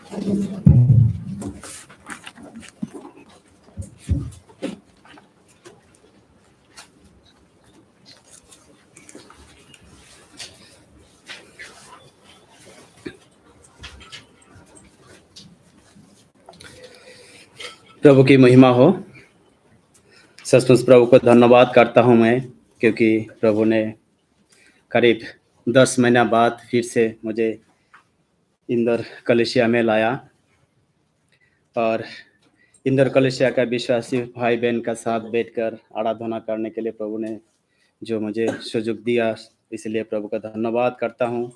प्रभु की महिमा हो। सचमुच प्रभु को धन्यवाद करता हूँ मैं, क्योंकि प्रभु ने करीब 10 महीना बाद फिर से मुझे इंदौर कलीसिया में लाया और इंदौर कलीसिया का विश्वासी भाई बहन का साथ बैठकर आराधना करने के लिए प्रभु ने जो मुझे सुযোগ दिया, इसलिए प्रभु का धन्यवाद करता हूँ।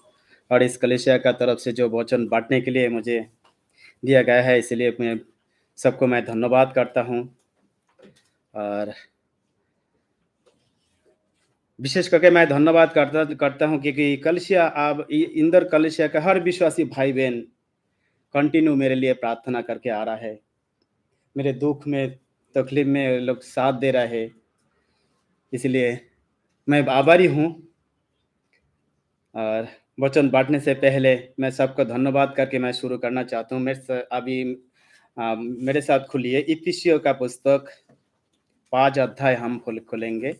और इस कलीसिया का तरफ से जो वचन बांटने के लिए मुझे दिया गया है, इसलिए मैं सबको मैं धन्यवाद करता हूँ। और विशेष करके मैं धन्यवाद करता हूँ क्योंकि कलीसिया अब इंदौर कलीसिया का हर विश्वासी भाई बहन कंटिन्यू मेरे लिए प्रार्थना करके आ रहा है। मेरे दुख में तकलीफ में लोग साथ दे रहा है, इसलिए मैं आभारी हूँ। और वचन बांटने से पहले मैं सबको धन्यवाद करके मैं शुरू करना चाहता हूँ। मेरे साथ खुलिए इफिसियों का पुस्तक 5 अध्याय हम खोलेंगे।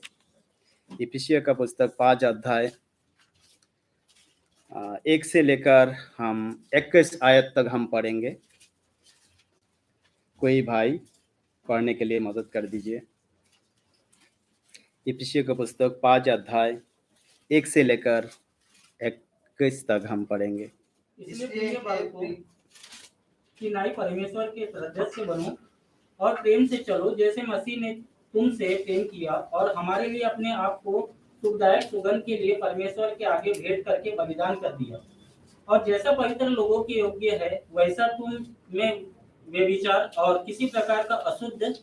इफिसियों का पुस्तक 5 अध्याय 1 से लेकर हम 21 आयत तक हम पढ़ेंगे। कोई भाई पढ़ने के लिए मदद कर दीजिए। इफिसियों का पुस्तक 5 अध्याय 1 से लेकर 21 तक हम पढ़ेंगे। इसलिए प्रिय बालकों, कि नाई परमेश्वर के सदस्य बनो और प्रेम से चलो, जैसे मसीह ने तुमसे प्रेम किया और हमारे लिए अपने आप को सुखदायक सुगंध के लिए परमेश्वर के आगे भेंट करके बलिदान कर दिया। और जैसा पवित्र लोगों के योग्य है, वैसा तुम में व्यभिचार और किसी प्रकार का अशुद्ध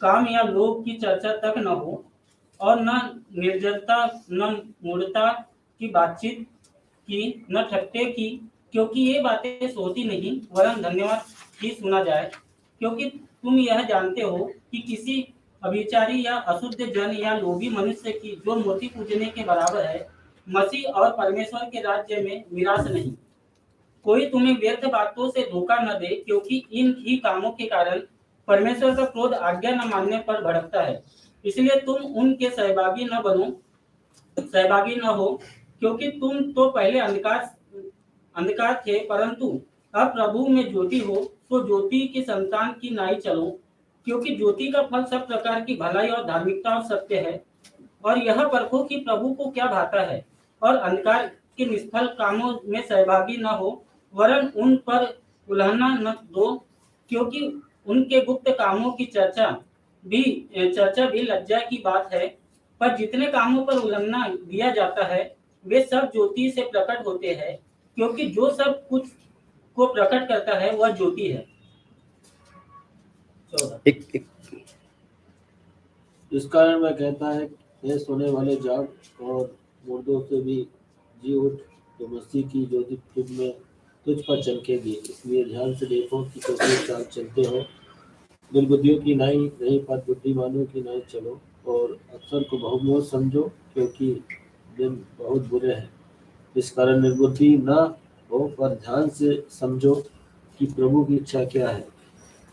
काम या लोभ की चर्चा तक न हो, और न निर्जरता, न मूढ़ता की बातचीत की, न ठट्टे की, क्योंकि ये बातें सोती नहीं, वरन धन्यवाद ही सुना जाए। क्योंकि तुम यह जानते हो कि किसी अभिचारी या अशुद्ध जन या लोभी मनुष्य की जो मूर्ति पूजने के बराबर है, मसीह और परमेश्वर के राज्य में निराश नहीं। कोई तुम्हें व्यर्थ बातों से धोखा न दे, क्योंकि इन ही कामों के कारण परमेश्वर का क्रोध आज्ञा न मानने पर भड़कता है। इसलिए तुम उनके सहभागी न हो, क्योंकि तुम तो पहले अंधकार थे, परंतु अब प्रभु में ज्योति हो, तो ज्योति की संतान की नाई चलो। क्योंकि ज्योति का फल सब प्रकार की भलाई और धार्मिकता और सत्य है। और यह परखो कि प्रभु को क्या भाता है, और अंधकार के निष्फल कामों में सहभागी न हो, वरन उन पर उल्हाना न दो, क्योंकि उनके गुप्त कामों की चर्चा भी लज्जा की बात है। पर जितने कामों पर उल्लंघना दिया जाता है, वे सब ज्योति से प्रकट होते हैं, क्योंकि जो सब कुछ को प्रकट करता है वह ज्योति है। इस कारण वह कहता है, हे सोने वाले जाग और मुर्दों से भी जी उठ, तो मसीह की ज्योति तुझ पर चमकेगी। इसलिए ध्यान से देखो कि कैसे चाल चलते हो, दुर्बुद्धियों की नाई नहीं पर बुद्धिमानों की नाई चलो, और अक्सर को बहुमोल समझो, क्योंकि दिन बहुत बुरे हैं। इस कारण निर्बुद्धि न हो, पर ध्यान से समझो कि प्रभु की इच्छा क्या है,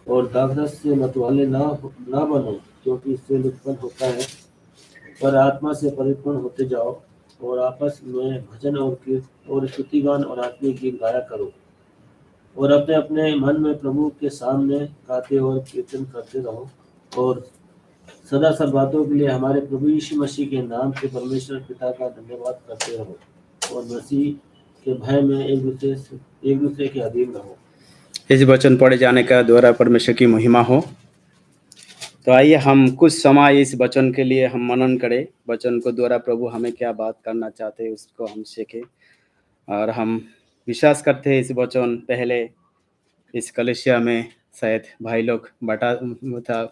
और दागदस से मतवाले ना बनो, क्योंकि इससे उत्पन्न होता है। पर आत्मा से परिपूर्ण होते जाओ, और आपस में भजन और स्तुतिगान और आत्मिक गीत गाया करो, और अपने अपने मन में प्रभु के सामने गाते और कीर्तन करते रहो, और सदा सब बातों के लिए हमारे प्रभु यीशु मसीह के नाम से परमेश्वर पिता का धन्यवाद करते रहो, और मसीह के भय में एक दूसरे के अधीन रहो। इस वचन पढ़े जाने का द्वारा परमेश्वर की महिमा हो। तो आइए हम कुछ समय इस वचन के लिए हम मनन करें। वचन को द्वारा प्रभु हमें क्या बात करना चाहते हैं उसको हम सीखें, और हम विश्वास करते हैं इस वचन पहले इस कलीसिया में शायद भाई लोग बटा था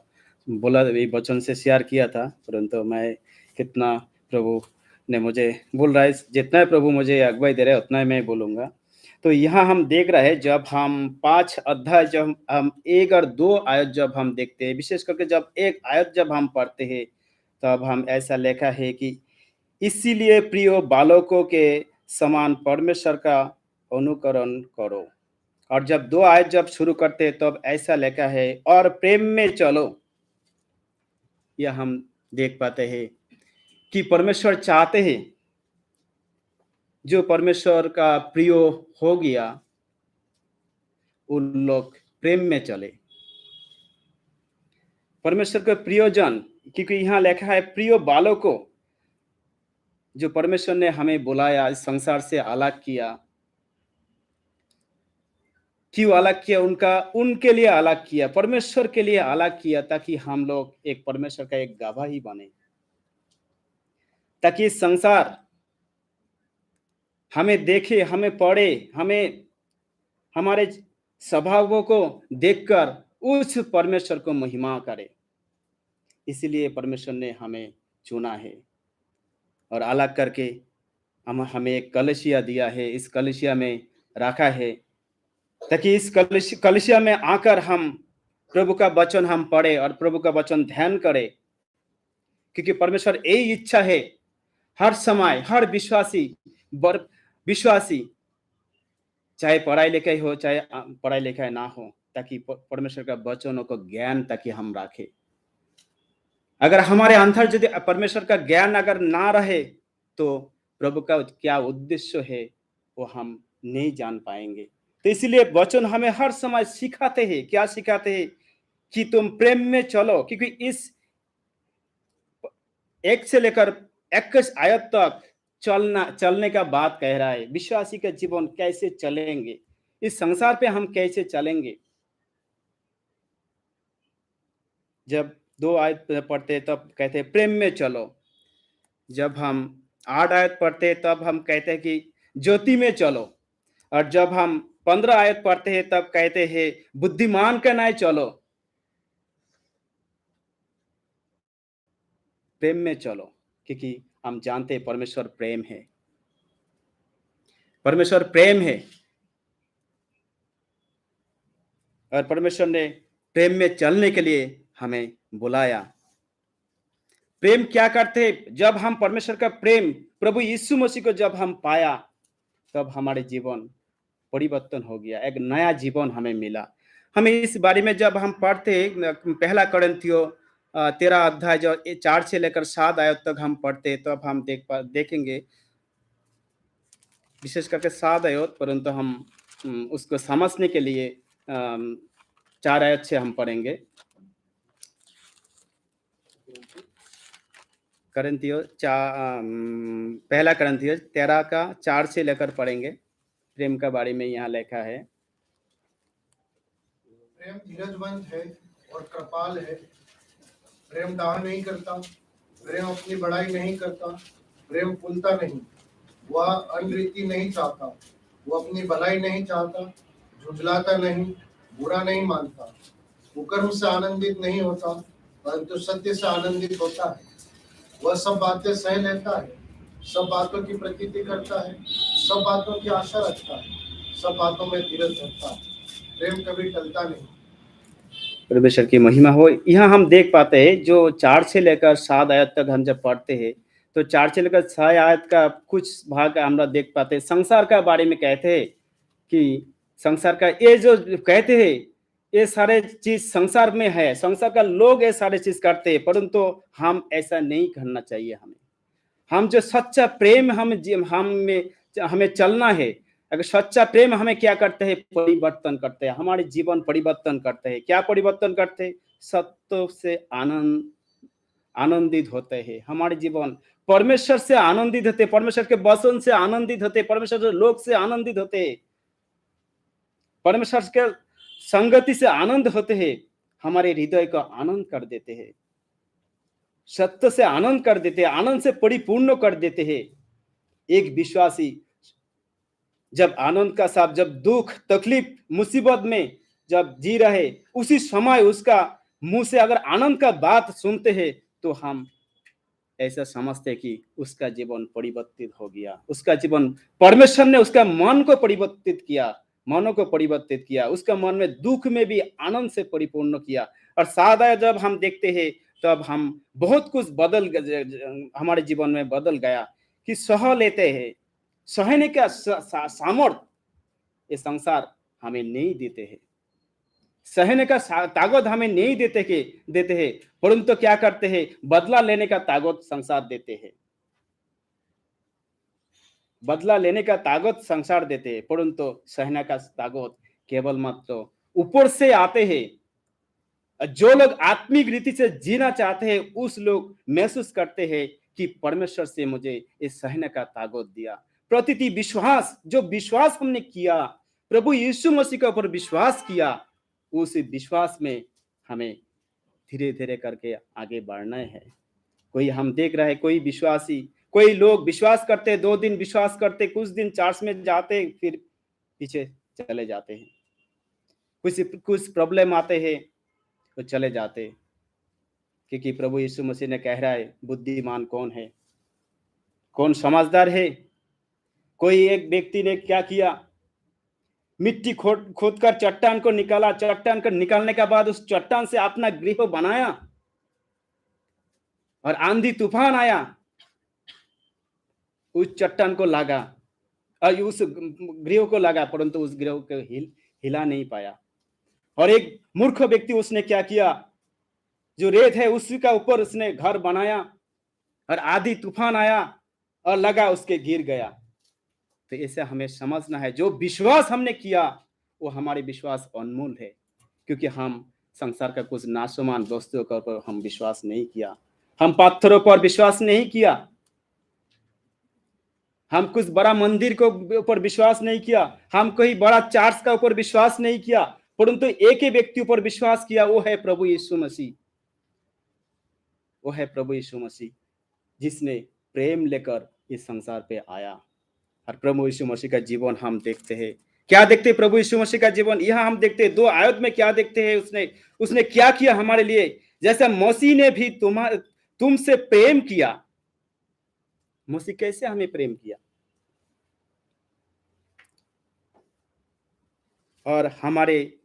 बोला ये वचन से शेयर किया था, परंतु मैं कितना प्रभु ने मुझे बोल रहा है, जितना प्रभु मुझे अगुवाई दे रहा है उतना ही मैं बोलूँगा। तो यहाँ हम देख रहे हैं, जब हम 5 अध्याय जब हम 1 और 2 आयत जब हम देखते हैं, विशेष करके जब 1 आयत जब हम पढ़ते हैं, तब हम ऐसा लिखा है कि इसीलिए प्रिय बालकों के समान परमेश्वर का अनुकरण करो। और जब 2 आयत जब शुरू करते हैं तब ऐसा लिखा है, और प्रेम में चलो। यह हम देख पाते हैं कि परमेश्वर चाहते हैं जो परमेश्वर का प्रिय हो गया उन लोग प्रेम में चले। परमेश्वर के प्रियजन, क्योंकि यहाँ लिखा है प्रिय बालों को जो परमेश्वर ने हमें बुलाया, इस संसार से अलग किया। क्यों अलग किया? उनके लिए अलग किया, परमेश्वर के लिए अलग किया, ताकि हम लोग एक परमेश्वर का एक गवाही बने, ताकि संसार हमें देखे, हमें पढ़े, हमें हमारे स्वभावों को देखकर उस परमेश्वर को महिमा करे। इसलिए परमेश्वर ने हमें चुना है और अलग करके हमें एक कलीसिया दिया है, इस कलीसिया में रखा है, ताकि इस कलीसिया में आकर हम प्रभु का वचन हम पढ़े और प्रभु का वचन ध्यान करें। क्योंकि परमेश्वर यही इच्छा है, हर समय हर विश्वासी चाहे पढ़ाई लिखाई हो चाहे पढ़ाई लिखाई ना हो, ताकि परमेश्वर का वचनों को ज्ञान ताकि हम रखें। अगर हमारे अंदर यदि परमेश्वर का ज्ञान अगर ना रहे तो प्रभु का क्या उद्देश्य है वो हम नहीं जान पाएंगे। तो इसलिए वचन हमें हर समय सिखाते हैं। क्या सिखाते हैं? कि तुम प्रेम में चलो, क्योंकि इस 1 से लेकर 21 आयत तक चलने का बात कह रहा है। विश्वासी का जीवन कैसे चलेंगे, इस संसार पे हम कैसे चलेंगे। जब 2 आयत पढ़ते तब कहते हैं प्रेम में चलो। जब हम 8 आयत पढ़ते तब हम कहते हैं कि ज्योति में चलो। और जब हम 15 आयत पढ़ते हैं तब कहते हैं बुद्धिमान का न्याय चलो। प्रेम में चलो, क्योंकि हम जानते हैं परमेश्वर प्रेम है। परमेश्वर प्रेम है और परमेश्वर ने प्रेम में चलने के लिए हमें बुलाया। प्रेम क्या करते हैं? जब हम परमेश्वर का प्रेम प्रभु यीशु मसीह को जब हम पाया तब हमारे जीवन परिवर्तन हो गया, एक नया जीवन हमें मिला। हमें इस बारे में जब हम पढ़ते पहला कोरिन्थियों 13 अध्याय जो 4 से लेकर 7 आयत तक हम पढ़ते तब हम देखेंगे, विशेष करके 7 आयत, परंतु हम उसको समझने के लिए 4 आयत से हम पढ़ेंगे। पहला कोरिन्थियों 13 का 4 से लेकर पढ़ेंगे। प्रेम का बारे में यहाँ लिखा है, प्रेम धीरजवंत है और कृपाल है। प्रेम डाह नहीं करता, प्रेम अपनी बड़ाई नहीं करता, प्रेम फूलता नहीं, वह अनरीति नहीं चाहता, वो अपनी भलाई नहीं चाहता, झुंझलाता नहीं, बुरा नहीं मानता, कुकर्म से आनंदित नहीं होता, परंतु सत्य से आनंदित होता है। वह सब बातें सह लेता है, सब बातों की प्रतीति करता है, सब बातों की आशा रखता है, सब बातों में धीरज रखता है। प्रेम कभी टलता नहीं। परमेश्वर की महिमा हो। यहाँ हम देख पाते हैं जो 4 से लेकर 7 आयत तक हम जब पढ़ते हैं तो 4 से लेकर 6 आयत का कुछ भाग हम देख पाते हैं। संसार का बारे में कहते हैं कि संसार का ये जो कहते हैं ये सारे चीज संसार में है, संसार का लोग ये सारे चीज करते हैं, परंतु हम ऐसा नहीं करना चाहिए। हम जो सच्चा प्रेम हमें चलना है। अगर सच्चा प्रेम हमें क्या करते हैं? परिवर्तन करते हैं, हमारे जीवन परिवर्तन करते हैं। क्या परिवर्तन करते हैं? सत्य से आनंदित होते हैं। हमारे जीवन परमेश्वर से आनंदित होते, परमेश्वर के वचन से आनंदित होते, परमेश्वर के लोग से आनंदित होते, परमेश्वर के संगति से आनंद होते हैं। हमारे हृदय को आनंद कर देते हैं, सत्य से आनंद कर देते हैं, आनंद से परिपूर्ण कर देते हैं। एक विश्वासी जब आनंद का साथ, जब दुख तकलीफ मुसीबत में जब जी रहे, उसी समय उसका मुंह से अगर आनंद का बात सुनते हैं तो हम ऐसा समझते कि उसका जीवन परिवर्तित हो गया। उसका जीवन, परमेश्वर ने उसका मन को परिवर्तित किया, मनों को परिवर्तित किया, उसका मन में दुख में भी आनंद से परिपूर्ण किया। और सादा जब हम देखते हैं तब हम बहुत कुछ हमारे जीवन में बदल गया कि सह लेते हैं। सहने का सामर्थ ये संसार हमें नहीं देते हैं, सहने का ताकत हमें नहीं देते हैं, परंतु क्या करते हैं, बदला लेने का ताकत संसार देते हैं, बदला लेने का ताकत संसार देते हैं, परंतु सहने का ताकत केवल मात्र ऊपर से आते हैं। जो लोग आत्मिक रीति से जीना चाहते हैं उस लोग महसूस करते हैं कि परमेश्वर से मुझे इस सहने का ताकत दिया। प्रतिति विश्वास, जो विश्वास हमने किया, प्रभु यीशु मसीह के ऊपर विश्वास किया, उस विश्वास में हमें धीरे धीरे करके आगे बढ़ना है। कोई हम देख रहे हैं, कोई विश्वासी, कोई लोग विश्वास करते, 2 दिन विश्वास करते, कुछ दिन चर्च में जाते, फिर पीछे चले जाते हैं, कुछ प्रॉब्लम आते हैं तो चले जाते, क्योंकि प्रभु यीशु मसीह ने कह रहा है, बुद्धिमान कौन है, कौन समझदार है। कोई एक व्यक्ति ने क्या किया, मिट्टी खोद कर चट्टान को निकाला, चट्टान को निकालने के बाद उस चट्टान से अपना गृह बनाया और आंधी तूफान आया, उस चट्टान को लगा और उस गृह को लगा, परंतु उस गृह को हिला नहीं पाया। और एक मूर्ख व्यक्ति, उसने क्या किया, जो रेत है उसी का ऊपर उसने घर बनाया और आंधी तूफान आया और लगा उसके गिर गया। तो ऐसे हमें समझना है, जो विश्वास हमने किया वो हमारे विश्वास अनमोल है, क्योंकि हम संसार का कुछ नाशवान वस्तुओं के ऊपर हम विश्वास नहीं किया, हम पत्थरों पर विश्वास नहीं किया, हम कुछ बड़ा मंदिर के ऊपर विश्वास नहीं किया, हम कोई बड़ा चर्च का ऊपर विश्वास नहीं किया, परंतु एक ही व्यक्ति ऊपर विश्वास किया, वो है प्रभु यीशु मसीह। वो है प्रभु यीशु मसीह, जिसने प्रेम लेकर इस संसार पे आया। और प्रभु यीशु मसीह का जीवन हम देखते हैं, क्या देखते हैं प्रभु यीशु मसीह का जीवन, यहाँ हम देखते हैं 2 आयत में क्या देखते हैं, उसने क्या किया हमारे लिए। जैसा मसीह ने भी तुमसे प्रेम किया, मसीह कैसे हमें प्रेम किया और हमारे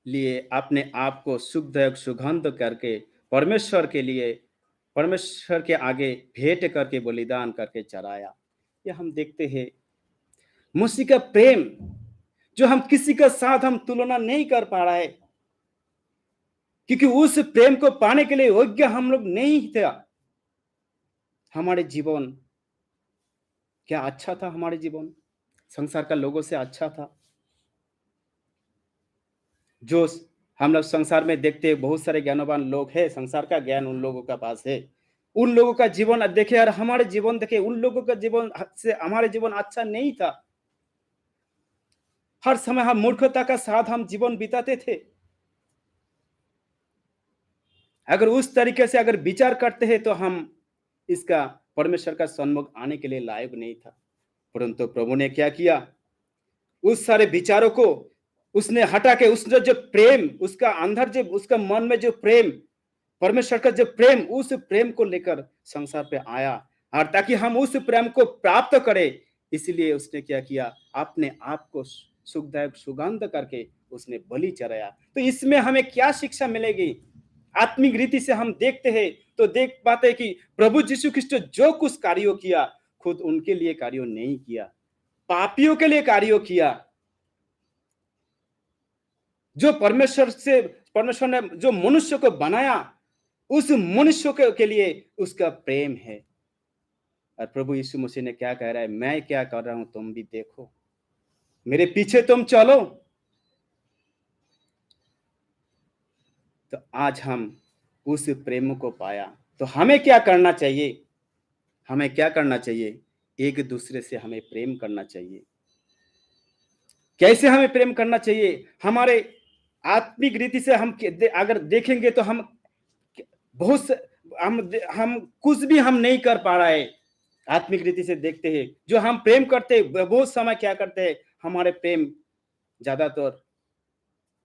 लिए अपने आप को शुद्ध सुगंध करके परमेश्वर के आगे भेंट करके बलिदान करके चढ़ाया। ये हम देखते हैं मसीह का प्रेम, जो हम किसी के साथ हम तुलना नहीं कर पा रहे, क्योंकि उस प्रेम को पाने के लिए योग्य हम लोग नहीं थे। हमारे जीवन क्या अच्छा था, हमारे जीवन संसार का लोगों से अच्छा था। जो हम लोग संसार में देखते हैं, बहुत सारे ज्ञानवान लोग हैं, संसार का ज्ञान उन लोगों का पास है, उन लोगों का जीवन देखे और हमारे जीवन देखे, उन लोगों का जीवन से हमारे जीवन अच्छा नहीं था। हर समय हम मूर्खता का साथ हम जीवन बिताते थे। अगर उस तरीके से अगर विचार करते हैं तो हम इसका परमेश्वर का सन्मुख आने के लिए लायक नहीं था। परंतु प्रभु ने क्या किया, उस सारे विचारों को उसने हटा के, उसने जो प्रेम, उसका अंदर जो उसका मन में जो प्रेम, परमेश्वर का जो प्रेम, उस प्रेम को लेकर संसार पे आया, और ताकि हम उस प्रेम को प्राप्त करें, इसलिए उसने क्या किया, अपने आप को सुखदायक सुगंध करके उसने बलि चढ़ाया। तो इसमें हमें क्या शिक्षा मिलेगी? आत्मिक रीति से हम देखते हैं तो देख पाते हैं कि प्रभु यीशु ख्रिस्ट जो कुछ कार्यों किया, खुद उनके लिए कार्यों नहीं किया, पापियों के लिए कार्यों किया। जो परमेश्वर ने जो मनुष्य को बनाया, उस मनुष्य के लिए उसका प्रेम है। और प्रभु यीशु मसीह ने क्या कह रहा है, मैं क्या कर रहा हूं तुम भी देखो, मेरे पीछे तुम चलो। तो आज हम उस प्रेम को पाया, तो हमें क्या करना चाहिए? हमें क्या करना चाहिए? एक दूसरे से हमें प्रेम करना चाहिए। कैसे हमें प्रेम करना चाहिए? हमारे आत्मिक रीति से हम अगर देखेंगे तो हम कुछ भी हम नहीं कर पा रहे हैं। आत्मिक रीति से देखते हैं, जो हम प्रेम करते हैं, बहुत समय क्या करते हैं, हमारे प्रेम ज्यादातर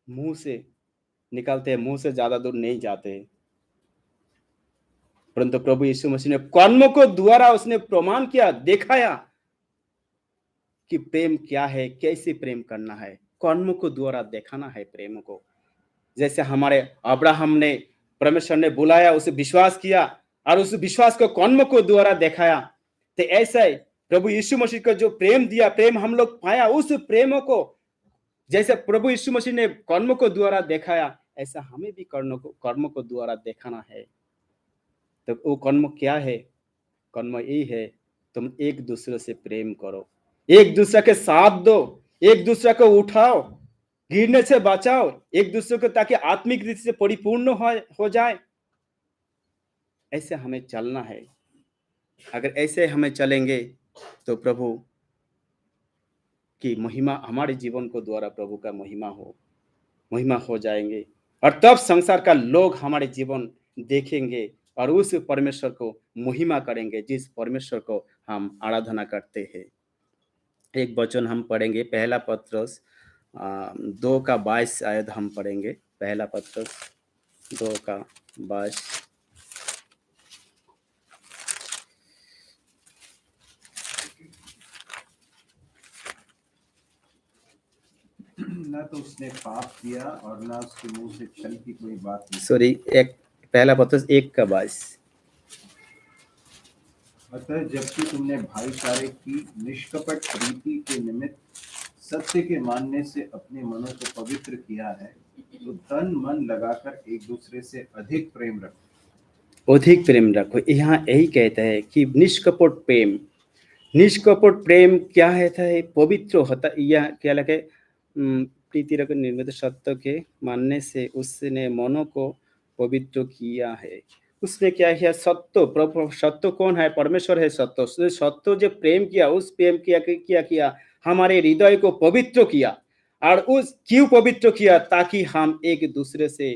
मुंह से निकलते हैं, मुंह से ज्यादा दूर नहीं जाते हैं। परंतु प्रभु यीशु मसीह ने कर्मों को द्वारा उसने प्रमाण किया, दिखाया कि प्रेम क्या है, कैसे प्रेम करना है। कर्मों को द्वारा दिखाना है प्रेम को। जैसे हमारे अब्राहम ने, परमेश्वर ने बुलाया, उसे विश्वास किया और उस विश्वास को कर्मों को द्वारा दिखाया, तो ऐसा ही प्रभु यीशु मसीह को जो प्रेम दिया, प्रेम हम लोग पाया, उस प्रेम को जैसे प्रभु यीशु मसीह ने कर्म को द्वारा दिखाया, ऐसा हमें भी कर्म को द्वारा दिखाना है। तो वो कर्म क्या है? कर्म यही है, तुम एक दूसरे से प्रेम करो, एक दूसरे के साथ दो, एक दूसरे को उठाओ, गिरने से बचाओ एक दूसरे को, ताकि आत्मिक रीति से परिपूर्ण हो जाए। ऐसे हमें चलना है। अगर ऐसे हमें चलेंगे तो प्रभु की महिमा हमारे जीवन को द्वारा प्रभु का महिमा हो जाएंगे, और तब संसार का लोग हमारे जीवन देखेंगे और उस परमेश्वर को महिमा करेंगे जिस परमेश्वर को हम आराधना करते हैं। एक वचन हम पढ़ेंगे, पहला पत्रस 2:22 शायद हम पढ़ेंगे। पहला पत्रस 2:22। न तो उसने पाप किया और न उसके मुंह से छल की कोई बात नहीं। सॉरी, एक पहला पत्रस 1:22। अतः जबकि तुमने भाईचारे की निष्कपट प्रीति के निमित्त सत्य के मानने से अपने मनों को पवित्र किया है, तो तन मन लगाकर एक दूसरे से अधिक प्रेम रखो। यहाँ यही कहता है कि निष्कपट प्रेम क्या है? पवित्र होता, यह क्या लगे? प्रीति रखो निर्मित सत्य के मानने से उसने मनों को पवित्र किया है। उसने क्या किया? सत्य कौन है? परमेश्वर है सत्य। सत्य जो प्रेम किया, उस प्रेम किया हमारे हृदय को पवित्र किया। और उस क्यों पवित्र किया? ताकि हम एक दूसरे से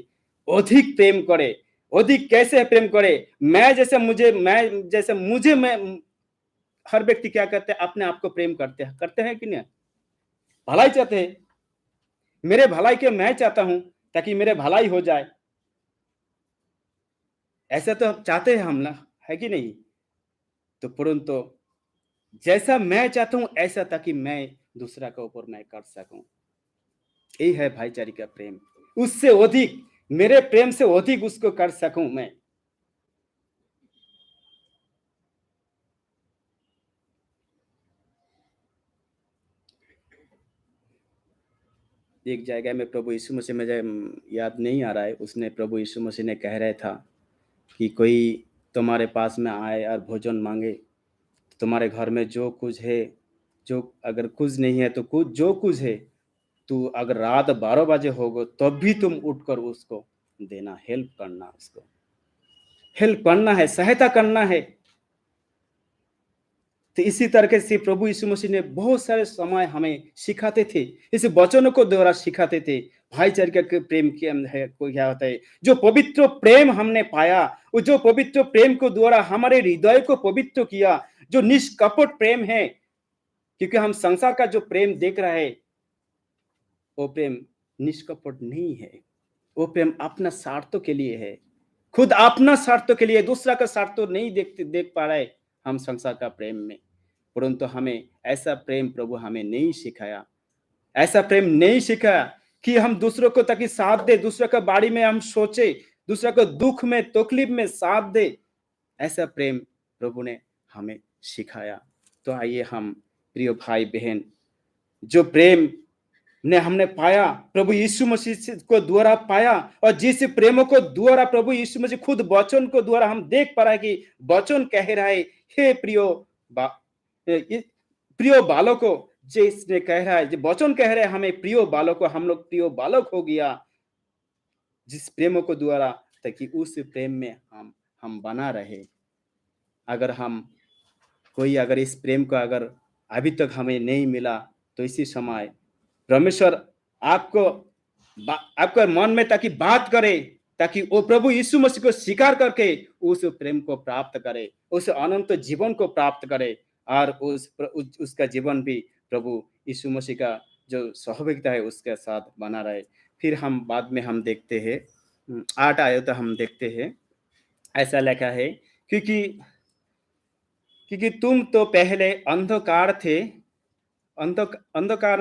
अधिक प्रेम करें। अधिक कैसे प्रेम करें? मैं हर व्यक्ति क्या करते हैं? अपने आप को प्रेम करते हैं कि नहीं? भलाई चाहते हैं। मेरे भलाई के मैं चाहता हूं ताकि मेरे भलाई हो जाए, ऐसा तो चाहते हैं हम ना, है कि नहीं? तो परंतु जैसा मैं चाहता हूं ऐसा, ताकि मैं दूसरा के ऊपर मैं कर सकूं। यही है भाईचारे का प्रेम। उससे अधिक, मेरे प्रेम से अधिक उसको कर सकूं मैं। एक जगह में प्रभु यीशु मसीह, मुझे याद नहीं आ रहा है, उसने प्रभु यीशु मसीह ने कह रहा था कि कोई तुम्हारे पास में आए और भोजन मांगे, तुम्हारे घर में जो कुछ है, जो अगर कुछ नहीं है तो कुछ जो कुछ है, तो अगर रात 12 बजे होगा तब भी तुम उठकर उसको देना, हेल्प करना है, सहायता करना है। तो इसी तरीके से प्रभु यीशु मसीह ने बहुत सारे समय हमें सिखाते थे, इस वचनों को द्वारा सिखाते थे भाईचारे के प्रेम क्या होता है। जो पवित्र प्रेम हमने पाया, वो जो पवित्र प्रेम को द्वारा हमारे हृदय को पवित्र किया, जो निष्कपट प्रेम है। क्योंकि हम संसार का जो प्रेम देख रहा है, वो प्रेम निष्कपट नहीं है। वो प्रेम अपना स्वार्थों के लिए है, खुद अपना स्वार्थों के लिए, दूसरा का स्वार्थ तो नहीं देख पा रहे हम संसार का प्रेम में। परंतु हमें ऐसा प्रेम प्रभु हमें नहीं सिखाया, ऐसा प्रेम नहीं सिखाया कि हम दूसरों को ताकि साथ दे, दूसरों के बारे में हम सोचे, दूसरों को दुख में तकलीफ में साथ दे। ऐसा प्रेम प्रभु ने हमें सिखाया। तो आइए हम प्रिय भाई बहन, जो प्रेम ने हमने पाया प्रभु यीशु मसीह को द्वारा पाया, और जिस प्रेम को द्वारा प्रभु यीशु मसीह खुद वचन को द्वारा हम देख पा रहे हैं कि वचन कह रहा है, हे प्रियो बालकों, जिसने कह रहा है, जो वचन कह रहे हैं हमें प्रियो बालकों, हम लोग प्रियो बालक हो गया जिस प्रेम को द्वारा, ताकि उस प्रेम में हम बना रहे। अगर अगर इस प्रेम को अगर अभी तक हमें नहीं मिला, तो इसी समय परमेश्वर आपको मन में ताकि बात करे, ताकि वो प्रभु यीशु मसीह को स्वीकार करके उस प्रेम को प्राप्त करे, उस अनंत जीवन को प्राप्त करे, और उसका जीवन भी प्रभु यीशु मसीह का जो स्वाभाविकता है उसके साथ बना रहे। फिर हम बाद में हम देखते हैं 8 आयत हम देखते हैं, ऐसा लिखा है, क्योंकि तुम तो पहले अंधकार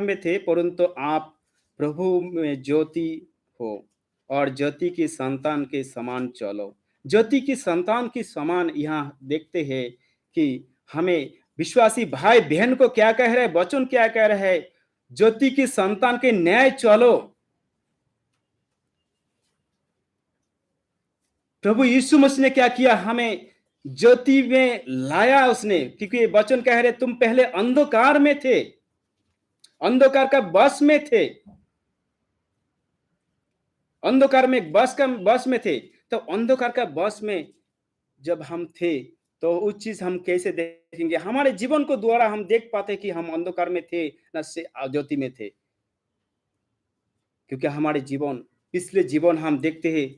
में थे, परंतु आप प्रभु में ज्योति हो, और ज्योति की संतान के समान चलो। ज्योति की संतान के समान यहाँ देखते हैं कि हमें विश्वासी भाई बहन को क्या कह रहे हैं, वचन क्या कह रहे हैं, ज्योति की संतान के न्याय चलो। प्रभु यीशु मसीह ने क्या किया? हमें ज्योति में लाया उसने, क्योंकि ये वचन कह रहे तुम पहले अंधकार में थे, अंधकार का बस में थे, अंधकार में बस में थे। तो अंधकार का बस में जब हम थे तो उस चीज हम कैसे देखेंगे? हमारे जीवन को द्वारा हम देख पाते कि हम अंधकार में थे ना से ज्योति में थे। क्योंकि हमारे जीवन, पिछले जीवन हम देखते हैं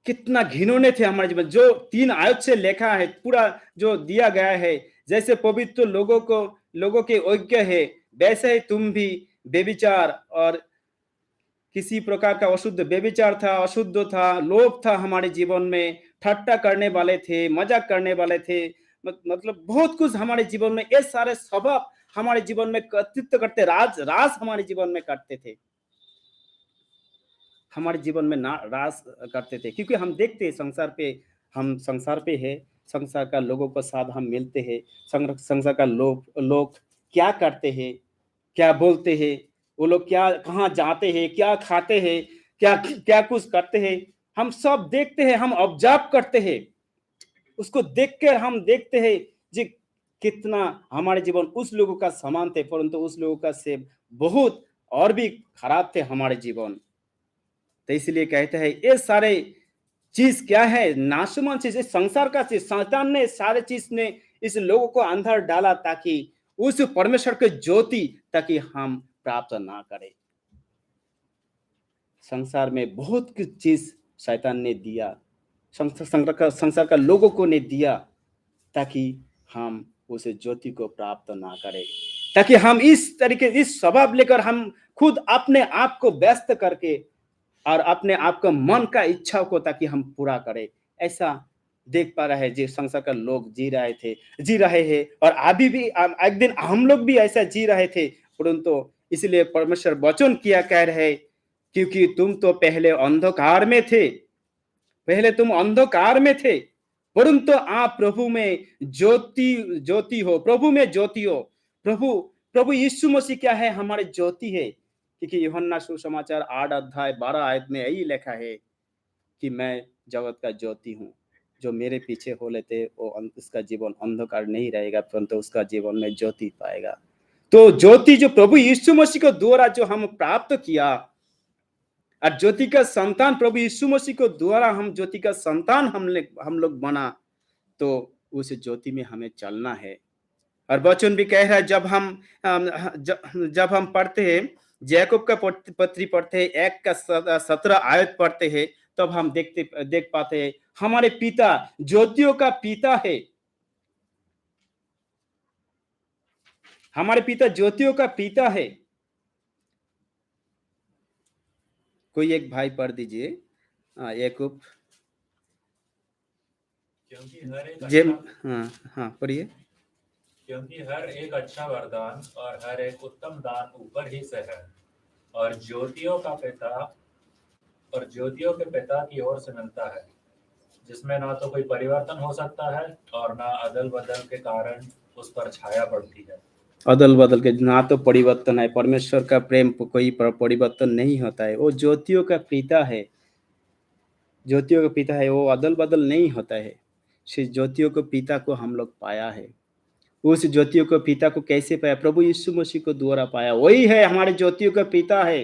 कितना घिनौने थे हमारे जीवन, जो 3 आयत से लिखा है, पूरा जो दिया गया है, जैसे पवित्र लोगों के योग्य है वैसे ही तुम भी बेविचार और किसी प्रकार का अशुद्ध व्यभिचार था, अशुद्ध था, लोभ था हमारे जीवन में, ठट्टा करने वाले थे, मजाक करने वाले थे, मतलब बहुत कुछ हमारे जीवन में, ये सारे स्वभाव हमारे जीवन में कर्तृत्व करते, राज हमारे जीवन में करते थे, हमारे जीवन में राज करते थे। क्योंकि हम देखते हैं हम संसार पे है, संसार का लोगों के साथ हम मिलते हैं, संसार का लोग क्या करते हैं, क्या बोलते हैं, वो लोग क्या कहाँ जाते हैं, क्या खाते हैं, क्या क्या कुछ करते हैं, हम सब देखते हैं, हम ऑब्जर्व करते हैं। उसको देखकर हम देखते हैं जी कितना हमारे जीवन उस लोगों का समान थे, परंतु उस लोगों का से बहुत और भी खराब थे हमारे जीवन। तो इसलिए कहते हैं ये सारे चीज क्या है? नाशुमान चीज, संसार का चीज, शैतान ने सारे चीज ने इस लोगों को अंदर डाला ताकि उस परमेश्वर के ज्योति ताकि हम प्राप्त ना करें। संसार में बहुत कुछ चीज शैतान ने दिया, संसार का लोगों को ने दिया ताकि हम उस ज्योति को प्राप्त ना करें, ताकि हम इस तरीके इस स्वभाव लेकर हम खुद अपने आप को व्यस्त करके और अपने आप को मन का इच्छा को ताकि हम पूरा करें। ऐसा देख पा रहे हैं जो संसार का लोग जी रहे हैं और अभी भी एक दिन हम लोग भी ऐसा जी रहे थे, परंतु इसलिए परमेश्वर वचन किया कह रहे क्योंकि तुम तो पहले अंधकार में थे, परंतु आप प्रभु में ज्योति हो, प्रभु में ज्योति हो। प्रभु यीशु मसीह क्या है? हमारे ज्योति है। क्योंकि यूहन्ना सुसमाचार 8 अध्याय 12 आयत में यही लिखा है कि मैं जगत का ज्योति हूँ, जो मेरे पीछे हो लेते वो उसका जीवन अंधकार नहीं रहेगा, परंतु उसका जीवन में ज्योति पाएगा। तो ज्योति जो प्रभु यीशु मसीह को द्वारा जो हम प्राप्त किया, और ज्योति का संतान प्रभु यीशु मसीह को द्वारा हम ज्योति का संतान हम लोग बना, तो उस ज्योति में हमें चलना है। और वचन भी कह रहा है जब हम पढ़ते हैं याकूब का पत्री पढ़ते हैं 1 का 17 आयत पढ़ते हैं, तब हम देख पाते हैं हमारे पिता ज्योतियों का पिता है, हमारे पिता ज्योतियों का पिता है। कोई एक भाई पढ़ दीजिए याकूब। क्योंकि हर एक पढ़िए। क्योंकि हर एक अच्छा वरदान और हर एक उत्तम दान ऊपर ही से है और ज्योतियों के पिता की ओर से मिलता है, जिसमें ना तो कोई परिवर्तन हो सकता है और ना अदल बदल के कारण उस पर छाया पड़ती है। अदल बदल के ना तो परिवर्तन है, परमेश्वर का प्रेम कोई परिवर्तन नहीं होता है। वो ज्योतियों का पिता है, ज्योतियों का पिता है, वो अदल बदल नहीं होता है। ज्योतियों को पिता को हम लोग पाया है। उस ज्योतियों को पिता को कैसे पाया? प्रभु यीशु मसीह को द्वारा पाया। वही है हमारे ज्योतियों का पिता है,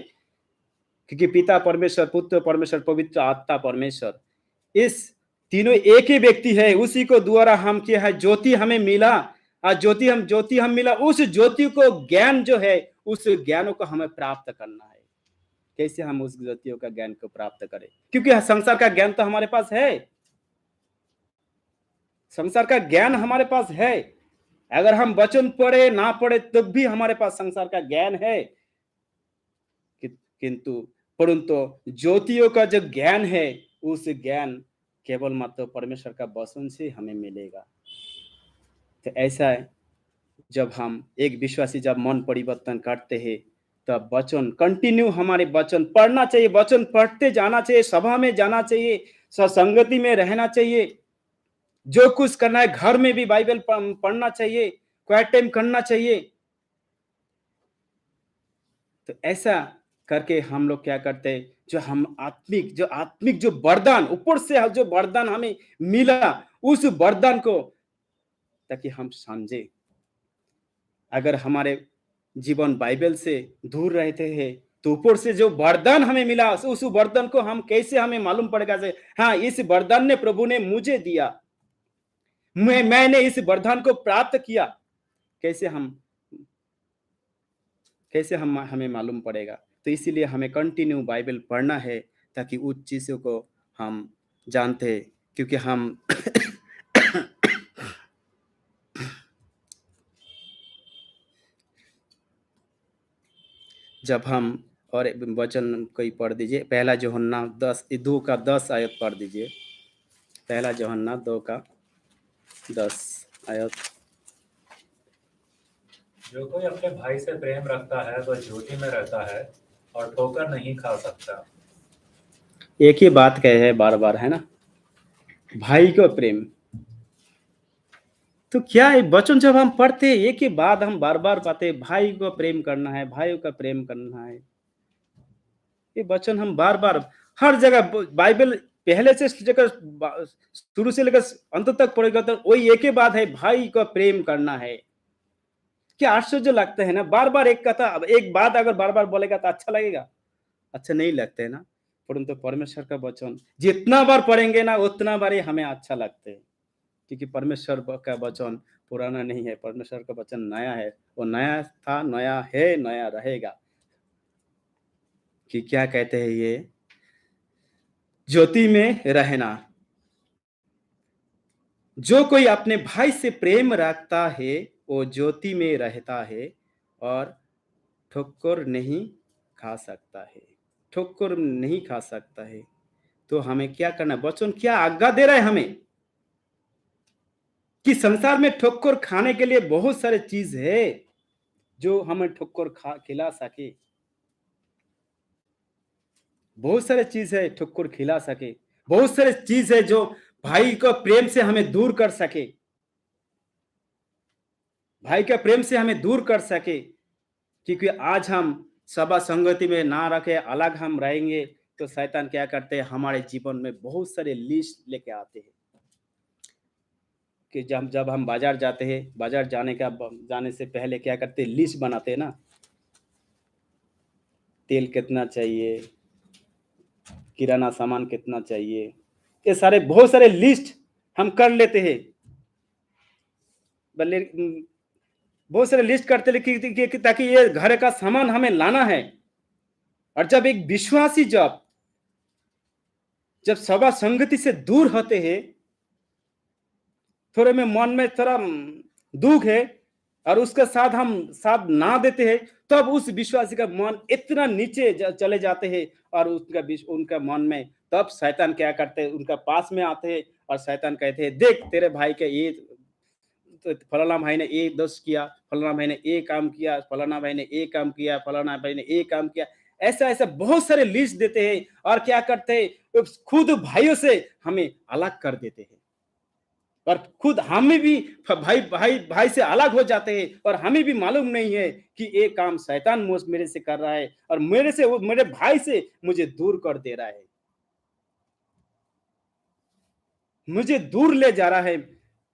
क्योंकि पिता परमेश्वर, पुत्र परमेश्वर, पवित्र आत्मा परमेश्वर, इस तीनों एक ही व्यक्ति है। उसी को द्वारा हम क्या है ज्योति हमें मिला, और ज्योति हम मिला। उस ज्योति को ज्ञान जो है, उस ज्ञानों को हमें प्राप्त करना है। कैसे हम उस ज्योतियों का ज्ञान को प्राप्त करें? क्योंकि संसार का ज्ञान तो हमारे पास है, संसार का ज्ञान हमारे पास है। अगर हम वचन पढ़े ना पढ़े तब भी हमारे पास संसार का ज्ञान है, परंतु ज्योतियों का जो ज्ञान है, उस ज्ञान केवल मात्र परमेश्वर का वचन से हमें मिलेगा। तो ऐसा है, जब हम एक विश्वासी जब मन परिवर्तन करते हैं, तब वचन कंटिन्यू हमारे वचन पढ़ना चाहिए, वचन पढ़ते जाना चाहिए, सभा में जाना चाहिए, सत्संगति में रहना चाहिए, जो कुछ करना है घर में भी बाइबल पढ़ना चाहिए, क्वाइट टाइम करना चाहिए। तो ऐसा करके हम लोग क्या करते हैं, जो हम आत्मिक जो वरदान ऊपर से जो वरदान हमें मिला, उस वरदान को ताकि हम समझे। अगर हमारे जीवन बाइबल से दूर रहते हैं तो ऊपर से जो वरदान हमें मिला, उस वरदान को हम कैसे हमें मालूम पड़ेगा से हाँ, इस वरदान ने प्रभु ने मुझे दिया, मैंने इस वरदान को प्राप्त किया। कैसे हमें मालूम पड़ेगा? तो इसीलिए हमें कंटिन्यू बाइबल पढ़ना है ताकि उस चीजों को हम जानते हैं, क्योंकि हम जब हम और वचन कोई पढ़ दीजिए, पहला यूहन्ना 2 का 10 आयत पढ़ दीजिए। पहला यूहन्ना 2 का 10 आयत। जो कोई अपने भाई से प्रेम रखता है वह ज्योति में रहता है और ठोकर नहीं खा सकता। एक ही बात कहे है बार बार, है ना, भाई को प्रेम। तो क्या है वचन जब हम पढ़ते एक ही बात हम बार बार पाते, भाई को प्रेम करना है, भाइयों का प्रेम करना है। ये वचन हम बार बार हर जगह बाइबल पहले से लेकर शुरू से लेकर अंत तक पढ़ेगा तो वही एक ही बात है, भाई को प्रेम करना है। क्या आश्चर्य लगता है ना, बार बार एक कथा, एक बात अगर बार बार बोलेगा तो अच्छा लगेगा? अच्छा नहीं लगता है ना। परंतु परमेश्वर का वचन जितना बार पढ़ेंगे ना उतना बार ही हमें अच्छा लगता है, क्योंकि परमेश्वर का वचन पुराना नहीं है, परमेश्वर का वचन नया है। वो नया था, नया है, नया रहेगा। कि क्या कहते हैं ये, ज्योति में रहना। जो कोई अपने भाई से प्रेम रखता है वो ज्योति में रहता है और ठोकर नहीं खा सकता है, ठोकर नहीं खा सकता है। तो हमें क्या करना, वचन क्या आज्ञा दे रहा है हमें कि संसार में ठोकर खाने के लिए बहुत सारे चीज है जो हमें ठोकर खिला सके, बहुत सारे चीज है ठोकर खिला सके, बहुत सारे चीज है जो भाई को प्रेम से हमें दूर कर सके, भाई का प्रेम से हमें दूर कर सके। क्योंकि आज हम सभा संगति में ना रखे, अलग हम रहेंगे तो शैतान क्या करते हैं, हमारे जीवन में बहुत सारे लिस्ट लेके आते हैं। कि जब हम बाजार जाते हैं, बाजार जाने से पहले क्या करते हैं, लिस्ट बनाते हैं ना, तेल कितना चाहिए, किराना सामान कितना चाहिए, ये सारे बहुत सारे लिस्ट हम कर लेते हैं। बहुत सारे लिस्ट करते हैं ताकि ये घर का सामान हमें लाना है। और जब एक विश्वासी जब सभा संगति से दूर होते हैं, थोड़े में मन में थोड़ा दुख है और उसके साथ हम साथ ना देते हैं, तब उस विश्वासी का मन इतना नीचे चले जाते हैं और उनका मन में तब शैतान क्या करते हैं, उनका पास में आते हैं और शैतान कहते हैं, देख तेरे भाई के ये तो फलाना भाई ने ये दोष किया, फलाना भाई ने ये काम किया, फलाना भाई ने ये काम किया, फलाना भाई ने ये काम किया। ऐसा बहुत सारे लिस्ट देते हैं और क्या करते हैं, खुद भाइयों से हमें अलग कर देते हैं और खुद हमें भी भाई से अलग हो जाते हैं और हमें भी मालूम नहीं है कि ये काम शैतान मेरे से कर रहा है और मेरे भाई से मुझे दूर कर दे रहा है, मुझे दूर ले जा रहा है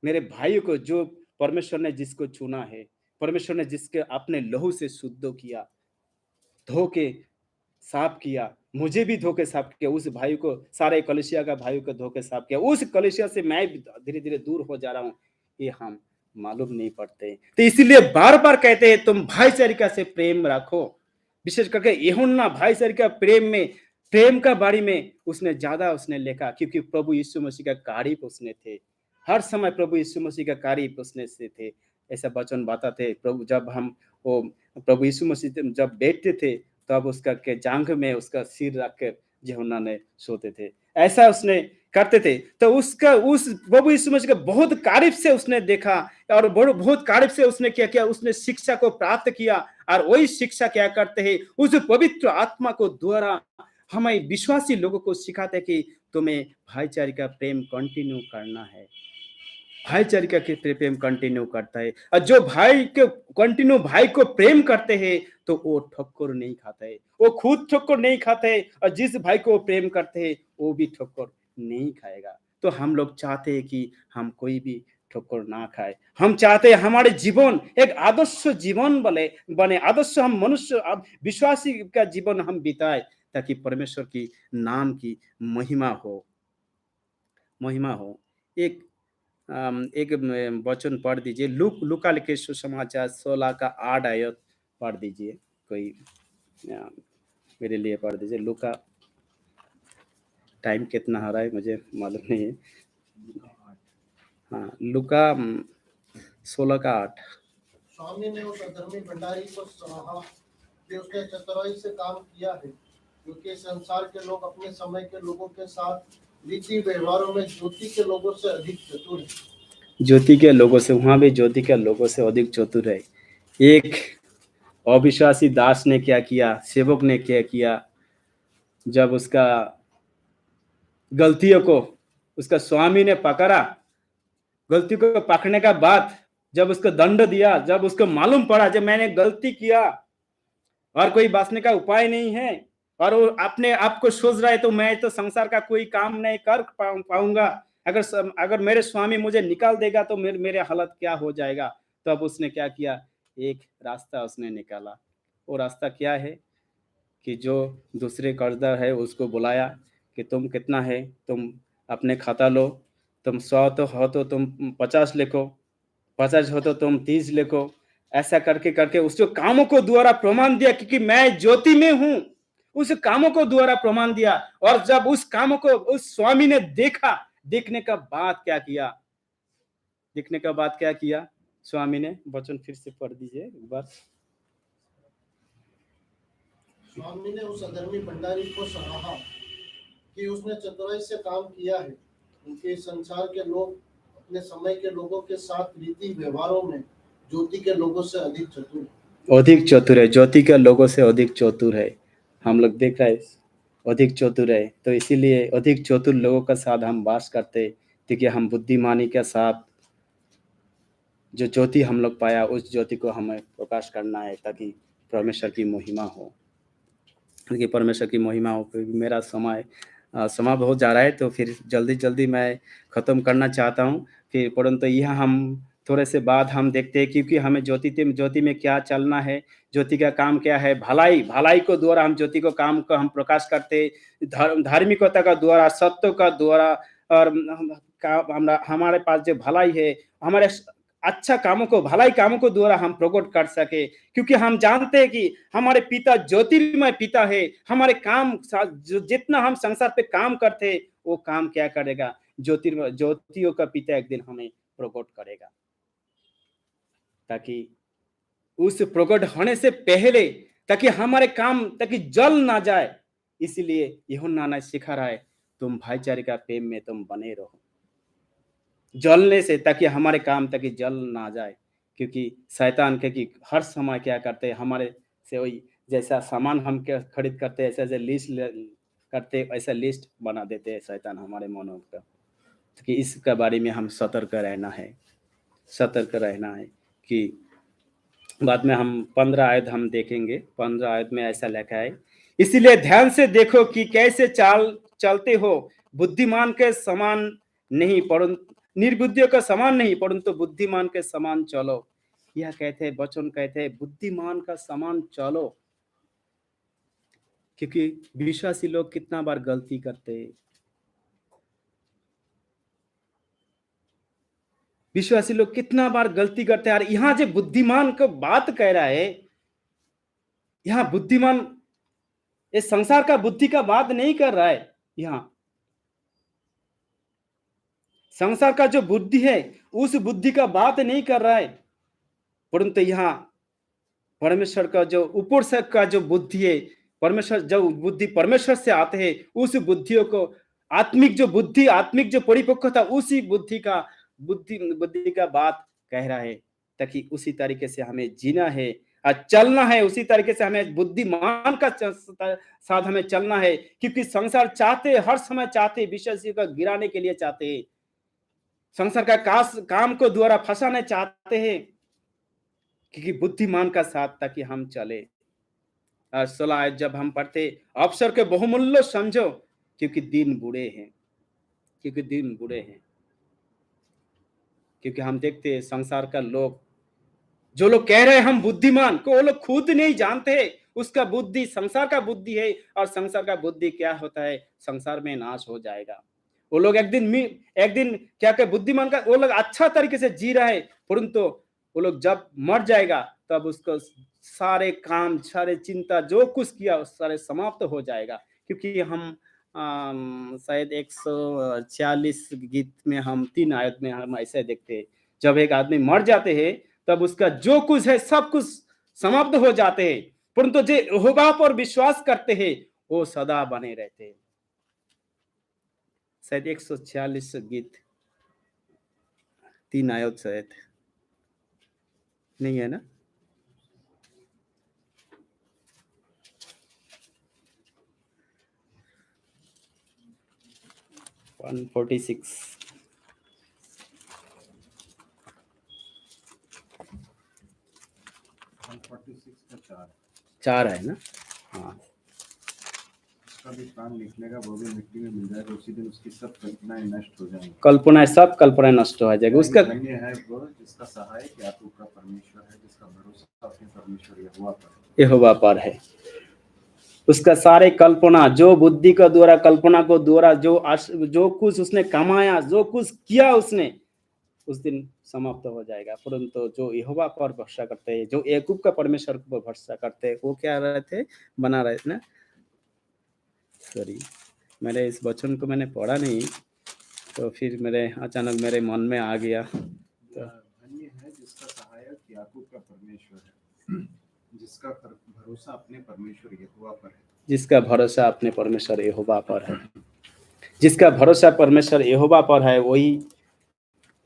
मेरे भाइयों को, जो परमेश्वर ने जिसको चुना है, परमेश्वर ने जिसके अपने लहू से शुद्ध किया, धो के साफ किया, मुझे भी धो के साफ किया, उस भाई को, सारे कलीसिया का भाई को धो के साफ किया, उस कलीसिया से मैं धीरे धीरे दूर हो जा रहा हूँ, ये हम मालूम नहीं पड़ते। तो इसीलिए बार बार कहते हैं तुम भाईचारिता से प्रेम रखो। विशेष करके यूहन्ना भाईचारिता प्रेम का बारे में उसने ज्यादा लिखा, क्योंकि प्रभु यीशु मसीह का कार्य उसने थे, हर समय प्रभु यीशु मसीह का कार्य उसने से थे। ऐसा वचन बताते प्रभु, जब हम वो प्रभु यीशु मसीह जब बैठते थे तब उसका के जांघ में उसका सिर रख कर यूहन्ना ने सोते थे, ऐसा उसने करते थे। तो उस प्रभु यीशु मसीह का बहुत करीब से उसने देखा और बहुत करीब से उसने क्या किया, उसने शिक्षा को प्राप्त किया और वही शिक्षा क्या करते हैं, उस पवित्र आत्मा को द्वारा हमें विश्वासी लोगों को सिखाते कि तुम्हें भाईचारे का प्रेम कंटिन्यू करना है। भाईचारिका के प्रेम कंटिन्यू करता है। और जो भाई के कंटिन्यू भाई को प्रेम करते हैं तो वो ठोकर नहीं खाता है, वो खुद ठोकर नहीं खाता है, और जिस भाई को वो प्रेम करते हैं वो भी ठोकर नहीं खाएगा। तो हम लोग चाहते हैं कि हम कोई भी ठोकर ना खाए। हम चाहते हैं हमारे जीवन एक आदर्श जीवन बने आदर्श हम मनुष्य विश्वासी का जीवन हम बिताए, ताकि परमेश्वर की नाम की महिमा हो। एक वचन पढ़ दीजिए, लूका लिखे सुसमाचार 16 का 8 आयत पढ़ दीजिए। कोई मेरे लिए पढ़ दीजिए। लूका, टाइम कितना हो रहा है मुझे मालूम नहीं है। हाँ, लूका 16 का 8। स्वामी ने उस अधर्मी भंडारी को सराहा कि उसने चतुराई से काम किया है, क्योंकि संसार के लोग अपने समय के लोगों के साथ रीति व्यवहारों में ज्योति के लोगों से अधिक चतुर है। ज्योति के लोगों से, वहां भी ज्योति के लोगों से अधिक चतुर है। एक अविश्वासी दास ने क्या किया, सेवक ने क्या किया, जब उसका गलतियों को उसका स्वामी ने पकड़ा, गलती को पकड़ने का बाद जब उसको दंड दिया, जब उसको मालूम पड़ा जब मैंने गलती किया और कोई बचने का उपाय नहीं है, और वो अपने आप को सोच रहा है तो मैं तो संसार का कोई काम नहीं कर पाऊंगा, अगर मेरे स्वामी मुझे निकाल देगा तो मेरे हालत क्या हो जाएगा। तो अब उसने क्या किया, एक रास्ता उसने निकाला। वो रास्ता क्या है कि जो दूसरे कर्जदार है उसको बुलाया कि तुम कितना है, तुम अपने खाता लो, तुम 100 तो हो तो तुम 50 लिखो, 50 हो तो तुम 30 लिखो। ऐसा करके करके उसको कामों को द्वारा प्रमाण दिया क्योंकि मैं ज्योति में हूं, उस कामों को द्वारा प्रमाण दिया। और जब उस कामों को उस स्वामी ने देखा, देखने का बाद क्या किया, देखने का बाद क्या किया स्वामी ने, वचन फिर से पढ़ दीजिए एक बार। स्वामी ने उस अधर्मी भंडारी को सराहा कि उसने चतुराई से काम किया है, क्योंकि संसार के लोग अपने समय के लोगों के साथ रीति व्यवहारों में ज्योति के लोगों से अधिक चतुर है। अधिक चतुर है, ज्योति के लोगों से अधिक चतुर है। हम लोग देख रहे हैं अधिक चतुर है, तो इसीलिए अधिक चतुर लोगों के साथ हम वास करते, क्योंकि हम बुद्धिमानी के साथ जो ज्योति हम लोग पाया उस ज्योति को हमें प्रकाश करना है, ताकि परमेश्वर की महिमा हो, ताकि परमेश्वर की महिमा हो। मेरा समय समाप्त हो जा रहा है, तो फिर जल्दी जल्दी मैं ख़त्म करना चाहता हूँ। फिर परंतु यह हम थोड़े से बाद हम देखते हैं, क्योंकि हमें ज्योति में क्या चलना है, ज्योति का काम क्या है, भलाई को द्वारा हम ज्योति को काम को हम प्रकाश करते, धार्मिकता का द्वारा, सत्य का द्वारा, और हमारे पास जो भलाई है, हमारे अच्छा कामों को, भलाई कामों को द्वारा हम प्रकट कर सके, क्योंकि हम जानते हैं कि हमारे पिता ज्योतिर्मय पिता है। हमारे काम जितना हम संसार पे काम करते हैं वो काम क्या करेगा, ज्योतियों का पिता एक दिन हमें प्रकट करेगा, ताकि उस प्रकट होने से पहले ताकि हमारे काम ताकि जल ना जाए। इसलिए यूहन्ना ने सिखा रहा है, तुम भाईचारे का प्रेम में तुम बने रहो, जलने से, ताकि हमारे काम ताकि जल ना जाए। क्योंकि शैतान के कि हर समय क्या करते हैं, हमारे से वही जैसा सामान हम क्या खरीद करते हैं, ऐसे लिस्ट करते, ऐसा लिस्ट बना देते हैं शैतान हमारे मनों का। तो कि इसके बारे में हम सतर्क रहना है कि बाद में हम 15 आयत हम देखेंगे। 15 आयत में ऐसा लिखा है, इसीलिए ध्यान से देखो कि कैसे चलते हो, बुद्धिमान के समान नहीं परंतु निर्बुद्धियों का समान नहीं, परंतु बुद्धिमान के समान चलो। यह कहते हैं, वचन कहते हैं बुद्धिमान का समान चलो, क्योंकि विश्वासी लोग कितना बार गलती करते हैं, विश्वासी लोग कितना बार गलती करते हैं। और यहाँ जो बुद्धिमान को बात कह रहा है, यहाँ बुद्धिमान इस संसार का बुद्धि का बात नहीं कर रहा है। यहाँ संसार का जो बुद्धि है उस बुद्धि का बात नहीं कर रहा है, परंतु यहाँ परमेश्वर का जो ऊपर से का जो बुद्धि है, परमेश्वर जो बुद्धि परमेश्वर से आते हैं, उस बुद्धियों को आत्मिक जो बुद्धि, आत्मिक जो परिपक्वता, उसी बुद्धि का बात कह रहा है, ताकि उसी तरीके से हमें जीना है और चलना है, उसी तरीके से हमें बुद्धिमान का साथ हमें चलना है। क्योंकि संसार चाहते, हर समय चाहते, विश्वासियों को गिराने के लिए चाहते हैं, संसार का काम को द्वारा फंसाना चाहते हैं, क्योंकि बुद्धिमान का साथ ताकि हम चले। और 16 आयत जब हम पढ़ते, अवसर के बहुमूल्य समझो, क्योंकि दिन बुरे हैं, क्योंकि दिन बुरे हैं। क्योंकि हम देखते हैं संसार का लोग, जो लोग कह रहे हैं हम बुद्धिमान को, वो लोग खुद नहीं जानते उसका बुद्धि संसार का बुद्धि है, और संसार का बुद्धि क्या होता है, संसार में नाश हो जाएगा। वो लोग एक दिन क्या क्या बुद्धिमान का, वो लोग अच्छा तरीके से जी रहे हैं, परंतु वो लोग जब मर जाएगा तब उसको सारे काम, सारे चिंता जो कुछ किया वो सारे समाप्त हो जाएगा। क्योंकि हम शायद 146 गीत में हम 3 आयत में हम ऐसे देखते हैं, जब एक आदमी मर जाते हैं तब उसका जो कुछ है सब कुछ समाप्त हो जाते हैं, परंतु जो यहोवा पर विश्वास करते हैं वो सदा बने रहते हैं। शायद 146 गीत 3 आयत शायद नहीं है ना? वन 46 146 का 4 है ना? हाँ, उसका भी प्राण निकलेगा, वो भी मिट्टी में मिल जाएगा, उसी दिन उसकी सब कल्पनाएं नष्ट हो जाएंगी। सब कल्पनाएं नष्ट हो जाएगी। उसका धन्य है वो जिसका सहायक याकूब का परमेश्वर है, जिसका भरोसा अपने परमेश्वर यहोवा पर है। उसका सारे कल्पना, जो बुद्धि का द्वारा, कल्पना को द्वारा जो कुछ उसने कमाया, जो कुछ किया उसने, उस दिन समाप्त हो जाएगा। परंतु जो यहोवा पर भरोसा करते हैं, जो याकूब का परमेश्वर पर भरोसा करते हैं, वो क्या रहे थे, बना रहे थे ना। सॉरी, मेरे इस वचन को मैंने पढ़ा नहीं, तो फिर मेरे अचानक मेरे मन में आ गया। धन्य है जिसका सहायक याकूब का परमेश्वर है, जिसका भरोसा अपने परमेश्वर यहोवा पर है। जिसका भरोसा अपने परमेश्वर यहोवा पर है, जिसका भरोसा परमेश्वर यहोवा पर है, वही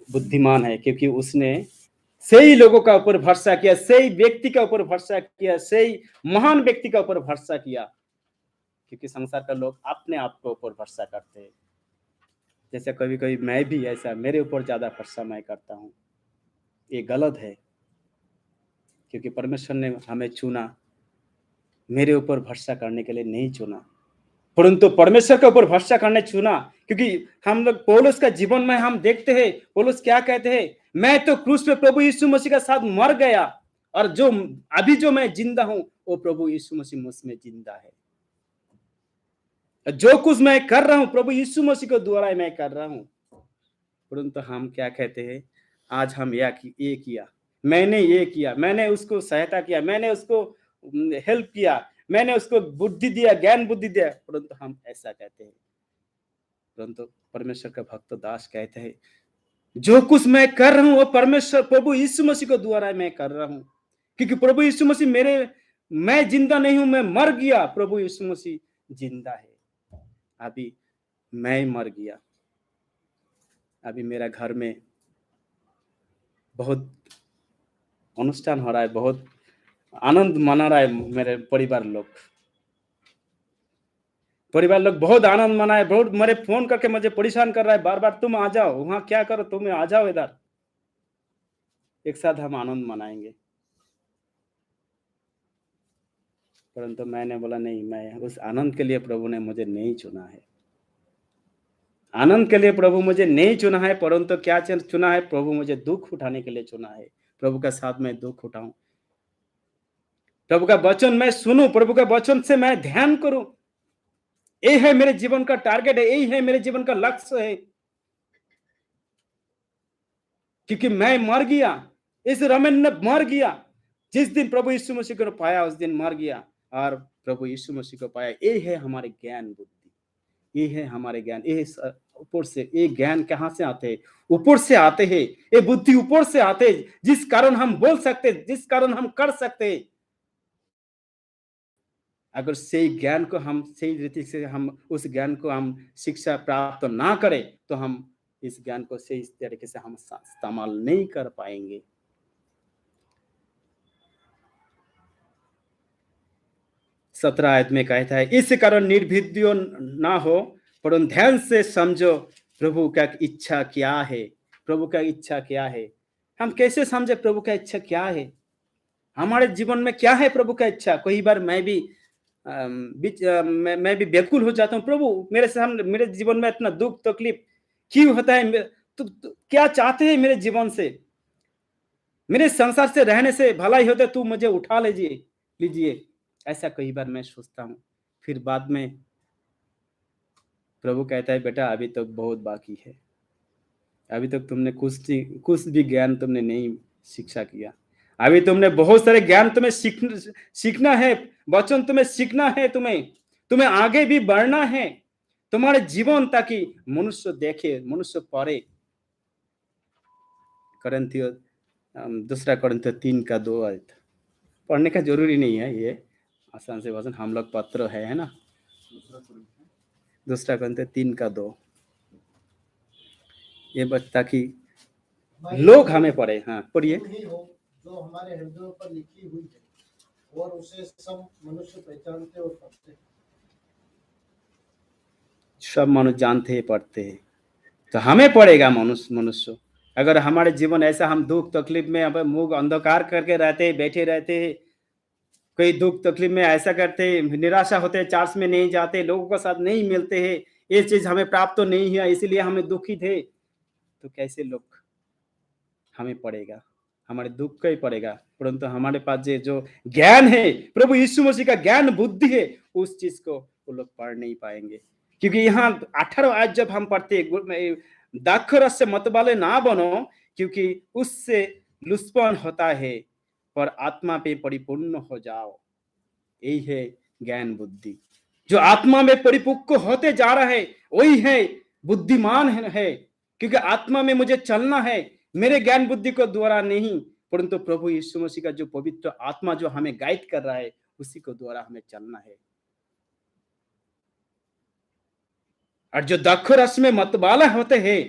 बुद्धिमान है, क्योंकि उसने सही लोगों का ऊपर भरोसा किया, सही व्यक्ति का ऊपर भरोसा किया, सही महान व्यक्ति का ऊपर भरोसा किया। क्योंकि संसार का लोग अपने आप को ऊपर भरोसा करते हैं। जैसे कभी कभी मैं भी ऐसा, मेरे ऊपर ज्यादा भरोसा मैं करता हूँ, ये गलत है। क्योंकि परमेश्वर ने हमें चुना, मेरे ऊपर भरोसा करने के लिए नहीं चुना, परंतु परमेश्वर के ऊपर भरोसा करने चुना। क्योंकि हम लोग पौलुस का जीवन में हम देखते हैं, पौलुस क्या कहते हैं, मैं तो क्रूस पे प्रभु यीशु मसीह के साथ मर गया, और जो अभी जो मैं जिंदा हूं वो प्रभु यीशु मसीह मुझ में जिंदा है। जो कुछ मैं कर रहा हूं प्रभु यीशु मसीह के द्वारा मैं कर रहा हूं। परंतु हम क्या कहते हैं, आज हम ये किया, मैंने ये किया, मैंने उसको सहायता किया, मैंने उसको हेल्प किया, मैंने उसको बुद्धि दिया, ज्ञान बुद्धि दिया, परंतु हम ऐसा कहते हैं। परंतु परमेश्वर का भक्त दास कहते हैं, जो कुछ मैं कर रहा हूं वो परमेश्वर प्रभु यीशु मसीह के द्वारा मैं कर रहा हूं। क्योंकि प्रभु यीशु मसीह मैं जिंदा नहीं हूं, मैं मर गया, प्रभु यीशु मसीह जिंदा है। अभी मैं मर गया, अभी मेरा घर में बहुत अनुष्ठान हो रहा है, बहुत आनंद मना रहा है। मेरे परिवार लोग बहुत आनंद मनाए, बहुत मेरे फोन करके मुझे परेशान कर रहा है बार बार, तुम आ जाओ, वहां क्या करो, तुम आ जाओ इधर, एक साथ हम आनंद मनाएंगे। परंतु मैंने बोला नहीं, मैं उस आनंद के लिए प्रभु ने मुझे नहीं चुना है, आनंद के लिए प्रभु मुझे नहीं चुना है, परंतु क्या चुना है, प्रभु मुझे दुख उठाने के लिए चुना है। प्रभु का साथ में दुख उठाऊं, प्रभु का वचन मैं सुनूं, प्रभु का वचन से मैं ध्यान करूं, यही है मेरे जीवन का टारगेट है, यही है मेरे जीवन का लक्ष्य है। क्योंकि मैं मर गया, इस रमेन ने मर गया, जिस दिन प्रभु यीशु मसीह को पाया उस दिन मर गया, और प्रभु यीशु मसीह को पाया। यही है हमारे ज्ञान बुद्धि, ये है हमारे ज्ञान। ये ऊपर से, ये ज्ञान कहाँ से आते हैं, ऊपर से आते हैं, ये बुद्धि ऊपर से आते हैं, जिस कारण हम बोल सकते, जिस कारण हम कर सकते। अगर सही ज्ञान को हम सही रीति से हम उस ज्ञान को हम शिक्षा प्राप्त ना करें, तो हम इस ज्ञान को सही तरीके से हम इस्तेमाल नहीं कर पाएंगे। सत्रह आयत में कहता है, इस कारण निर्भीदियों ना हो, परंतु ध्यान से समझो प्रभु का इच्छा क्या है, प्रभु का इच्छा क्या है, हम कैसे समझे प्रभु का इच्छा क्या है, हमारे जीवन में क्या है प्रभु का इच्छा। कई बार मैं भी मैं भी व्याकुल हो जाता हूँ, प्रभु मेरे सामने मेरे जीवन में इतना दुख तकलीफ क्यों होता है, तो क्या चाहते हैं मेरे जीवन से, मेरे संसार से रहने से भला ही होता, तू मुझे उठा लीजिए। ऐसा कई बार मैं सोचता हूँ। फिर बाद में प्रभु कहता है, बेटा अभी तक बहुत बाकी है, अभी तक तुमने कुछ भी ज्ञान तुमने नहीं शिक्षा किया, अभी तुमने बहुत सारे ज्ञान तुम्हें सीखना है, वचन तुम्हें सीखना है, तुम्हें आगे भी बढ़ना है, तुम्हारे जीवन ताकि मनुष्य देखे, मनुष्य पढ़े। कोरिन्थियों 2 कोरिन्थियों 3:2 पढ़ने का जरूरी नहीं है, ये आसान से वचन हम लोग पत्र है ना। 2 कोरिन्थियों 3:2 ये बस ताकि लोग हमें पढ़े। हाँ पढ़िए। तुम ही हो जो हमारे हृदयों पर लिखी हुई है और उसे सब मनुष्य पहचानते और पढ़ते हैं। सब मनुष्य जानते हैं पढ़ते हैं, तो हमें पड़ेगा मनुष्य। अगर हमारे जीवन ऐसा हम दुख तकलीफ में अब मुंह अंधकार करके रहते हैं, बैठे रहते हैं, कोई दुख तकलीफ में ऐसा करते हैं, निराशा होते हैं, चर्च में नहीं जाते, लोगों के साथ नहीं मिलते हैं, ये चीज हमें प्राप्त तो नहीं हुआ इसीलिए हमें दुखी थे, तो कैसे लोग हमें पड़ेगा, हमारे दुख का ही पड़ेगा। परंतु हमारे पास जो ज्ञान है, प्रभु यीशु मसीह का ज्ञान बुद्धि है, उस चीज को वो लोग पढ़ नहीं पाएंगे। क्योंकि यहाँ 18 आयत जब हम पढ़ते, दाखरस से मतवाले ना बनो क्योंकि उससे लुस्पन होता है, पर आत्मा पे परिपूर्ण हो जाओ। यही है ज्ञान बुद्धि। जो आत्मा में परिपक्व होते जा रहा है वही है बुद्धिमान है, क्योंकि आत्मा में मुझे चलना है, मेरे ज्ञान बुद्धि को द्वारा नहीं, परंतु प्रभु यीशु मसीह का जो पवित्र आत्मा जो हमें गाइड कर रहा है उसी को द्वारा हमें चलना है। और जो दाखरस में मतवाला होते हैं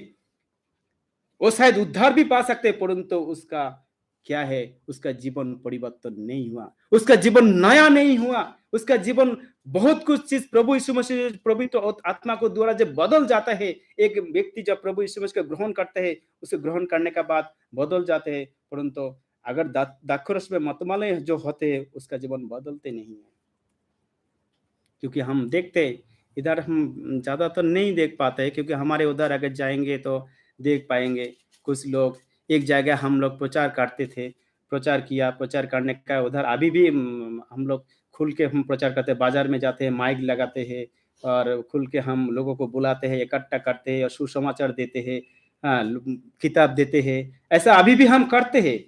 वो शायद उद्धार भी पा सकते, परंतु उसका क्या है, उसका जीवन परिवर्तन नहीं हुआ, उसका जीवन नया नहीं हुआ, उसका जीवन बहुत कुछ चीज प्रभु यीशु मसीह पवित्र आत्मा को द्वारा जब बदल जाता है, एक व्यक्ति जब प्रभु यीशु मसीह को ग्रहण करते हैं, उसे ग्रहण करने के बाद बदल जाते हैं। परंतु अगर दाखरस में मतवाले जो होते हैं उसका जीवन बदलते नहीं है। क्योंकि हम देखते इधर हम ज्यादातर नहीं देख पाते हैं, क्योंकि हमारे उधर अगर जाएंगे तो देख पाएंगे कुछ लोग, एक जगह हम लोग प्रचार करते थे, प्रचार करने का उधर अभी भी हम लोग खुल के हम प्रचार करते हैं, बाजार में जाते हैं, माइक लगाते हैं और खुल के हम लोगों को बुलाते हैं, इकट्ठा करते हैं और सुसमाचार देते हैं, किताब देते हैं, ऐसा अभी भी हम करते हैं।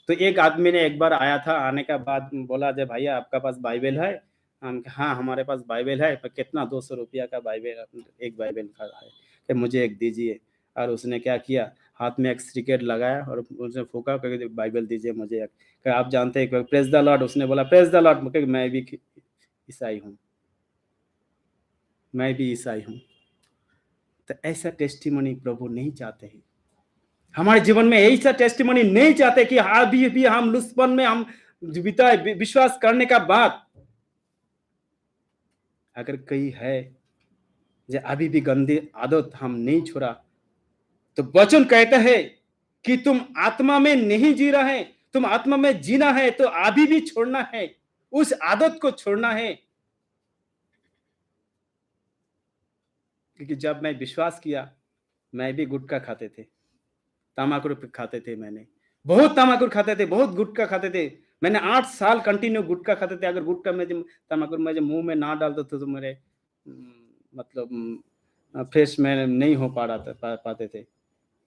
तो एक आदमी ने एक बार आया था, आने के बाद बोला जब भैया आपका पास बाइबल है, हम हाँ हमारे पास बाइबल है, पर कितना 200 रुपया का बाइबल, एक बाइबल का है, कि मुझे एक दीजिए। और उसने क्या किया, हाथ में एक सिगरेट लगाया और उसने फूका, कहा बाइबल दीजिए मुझे एक, कहा आप जानते हैं प्रेज द लॉर्ड, उसने बोला प्रेज द लॉर्ड, मैं भी ईसाई हूँ, मैं भी ईसाई हूँ। तो ऐसा टेस्टिमनी प्रभु नहीं चाहते हैं हमारे जीवन में, ऐसा टेस्टिमनी नहीं चाहते कि अभी भी हम लुस्पन में हम बिताए, विश्वास करने का बाद अगर कहीं है जो अभी भी गंदी आदत हम नहीं छोड़ा, तो वचन कहता है कि तुम आत्मा में नहीं जी रहे हैं, तुम आत्मा में जीना है तो अभी भी छोड़ना है, उस आदत को छोड़ना है। क्योंकि जब मैं विश्वास किया, मैं भी गुटखा खाते थे, तम्बाकू खाते थे, मैंने बहुत तम्बाकू खाते थे, बहुत गुटखा खाते थे, मैंने 8 साल कंटिन्यू गुटखा खाते थे। अगर गुटखा में तम्बाकू में मुंह में ना डालते थे तो मेरे मतलब फेस में नहीं हो पाते थे।